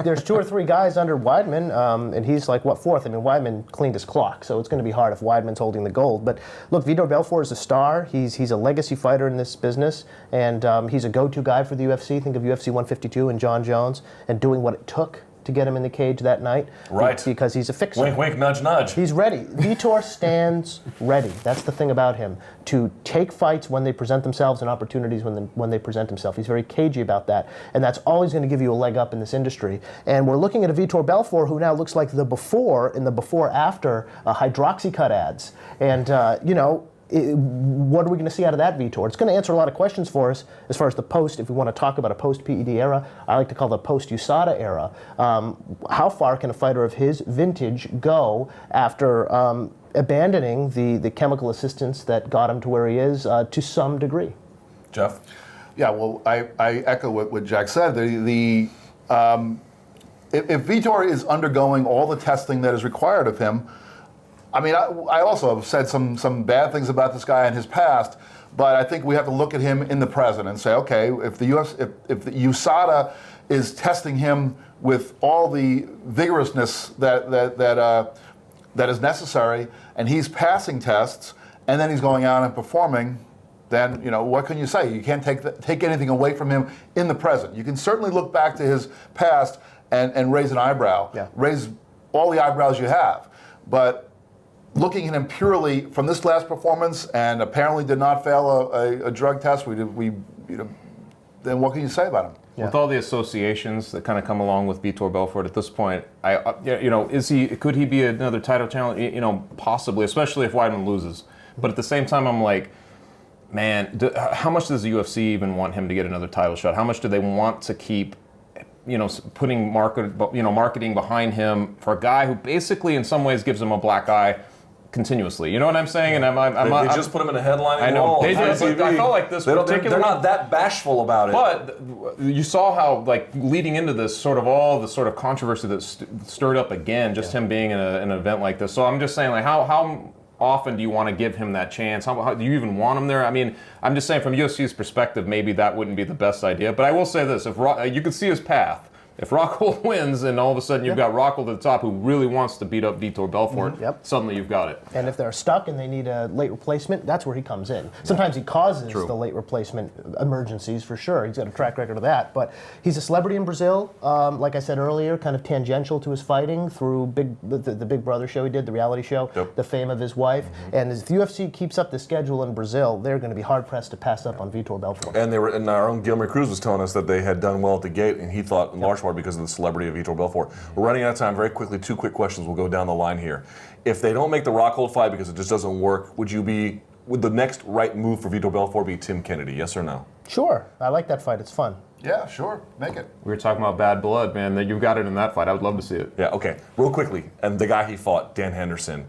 there's 2 or 3 guys under Weidman, and he's like, 4th? Weidman cleaned his clock, so it's going to be hard if Weidman's holding the gold. But look, Vitor Belfort is a star. He's a legacy fighter in this business, and he's a go-to guy for the UFC. Think of UFC 152 and John Jones, and doing what it took to get him in the cage that night. Right. Because he's a fixer. Wink, wink, nudge, nudge. He's ready. Vitor stands ready. That's the thing about him. To take fights when they present themselves and opportunities when they present himself. He's very cagey about that. And that's always going to give you a leg up in this industry. And we're looking at a Vitor Belfort who now looks like the before in the before-after hydroxycut ads. And, what are we going to see out of that Vitor? It's going to answer a lot of questions for us as far as the post, if we want to talk about a post-PED era. I like to call the post-USADA era. How far can a fighter of his vintage go after abandoning the chemical assistance that got him to where he is to some degree? Jeff? Yeah, well, I echo what Jack said. If Vitor is undergoing all the testing that is required of him, I also have said some bad things about this guy in his past, but I think we have to look at him in the present and say, okay, if the USADA is testing him with all the vigorousness that is necessary, and he's passing tests, and then he's going out and performing, then what can you say? You can't take anything away from him in the present. You can certainly look back to his past and raise an eyebrow, raise all the eyebrows you have, but looking at him purely from this last performance, and apparently did not fail a drug test, then what can you say about him? With all the associations that kind of come along with Vitor Belfort at this point, could he be another title challenge? Possibly, especially if Weidman loses. But at the same time, I'm like, man, how much does the UFC even want him to get another title shot? How much do they want to keep, putting marketing behind him for a guy who basically, in some ways, gives him a black eye continuously? You know what I'm saying? And they just put him in a headline. I know. They I felt like this they're not that bashful about it. But you saw how, leading into this, all the sort of controversy that stirred up again, just him being in an event like this. So I'm just saying, how often do you want to give him that chance? How do you even want him there? I'm just saying, from UFC's perspective, maybe that wouldn't be the best idea. But I will say this: if you could see his path, If Rockhold wins, and all of a sudden you've got Rockhold at the top who really wants to beat up Vitor Belfort, suddenly you've got it. And if they're stuck and they need a late replacement, that's where he comes in. Sometimes he causes the late replacement emergencies, for sure. He's got a track record of that. But he's a celebrity in Brazil, like I said earlier, kind of tangential to his fighting through the Big Brother show he did, the reality show, the fame of his wife. And as the UFC keeps up the schedule in Brazil, they're going to be hard-pressed to pass up on Vitor Belfort. And our own Gilmer Cruz was telling us that they had done well at the gate, and he thought in large part because of the celebrity of Vitor Belfort. We're running out of time. Very quickly, 2 quick questions. We'll go down the line here. If they don't make the Rockhold fight because it just doesn't work, would the next right move for Vitor Belfort be Tim Kennedy? Yes or no? Sure. I like that fight. It's fun. Yeah, sure. Make it. We were talking about bad blood, man. You've got it in that fight. I would love to see it. Yeah, okay. Real quickly, and the guy he fought, Dan Henderson.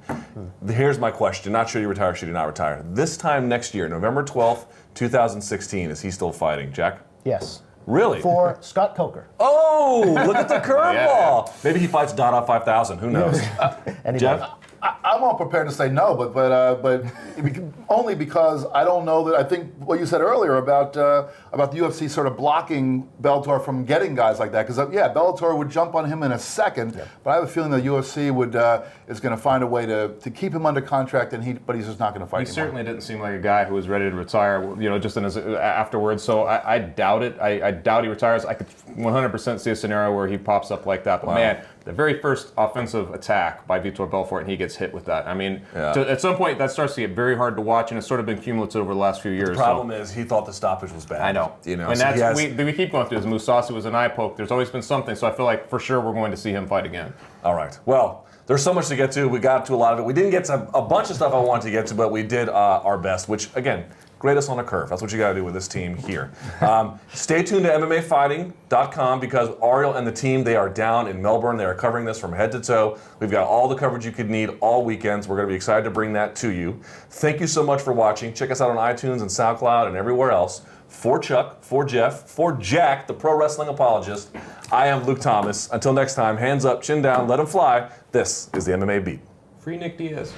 Here's my question. Not sure you retire, should you not retire? This time next year, November 12th, 2016, is he still fighting, Jack? Yes. Really? For Scott Coker. Oh, look at the curveball. Maybe he fights Dada 5000. Who knows? Jeff? I'm all prepared to say no, but only because I don't know that. I think what you said earlier about the UFC sort of blocking Bellator from getting guys like that, because Bellator would jump on him in a second, but I have a feeling the UFC is going to find a way to keep him under contract, but he's just not going to fight. He certainly didn't seem like a guy who was ready to retire, just in his afterwards. So I doubt it. I doubt he retires. I could 100% see a scenario where he pops up like that. But man, the very first offensive attack by Vitor Belfort, and he gets hit with that. I mean, at some point that starts to get very hard to watch, and it's sort of been cumulative over the last few years. The problem is he thought the stoppage was bad. I know. And so we keep going through this. Musasi was an eye poke. There's always been something, so I feel like for sure we're going to see him fight again. All right. Well, there's so much to get to. We got to a lot of it. We didn't get to a bunch of stuff I wanted to get to, but we did our best, which, again, grade us on a curve. That's what you got to do with this team here. Stay tuned to MMAfighting.com because Ariel and the team, they are down in Melbourne. They are covering this from head to toe. We've got all the coverage you could need all weekends. We're going to be excited to bring that to you. Thank you so much for watching. Check us out on iTunes and SoundCloud and everywhere else. For Chuck, for Jeff, for Jack, the pro wrestling apologist, I am Luke Thomas. Until next time, hands up, chin down, let them fly. This is the MMA Beat. Free Nick Diaz.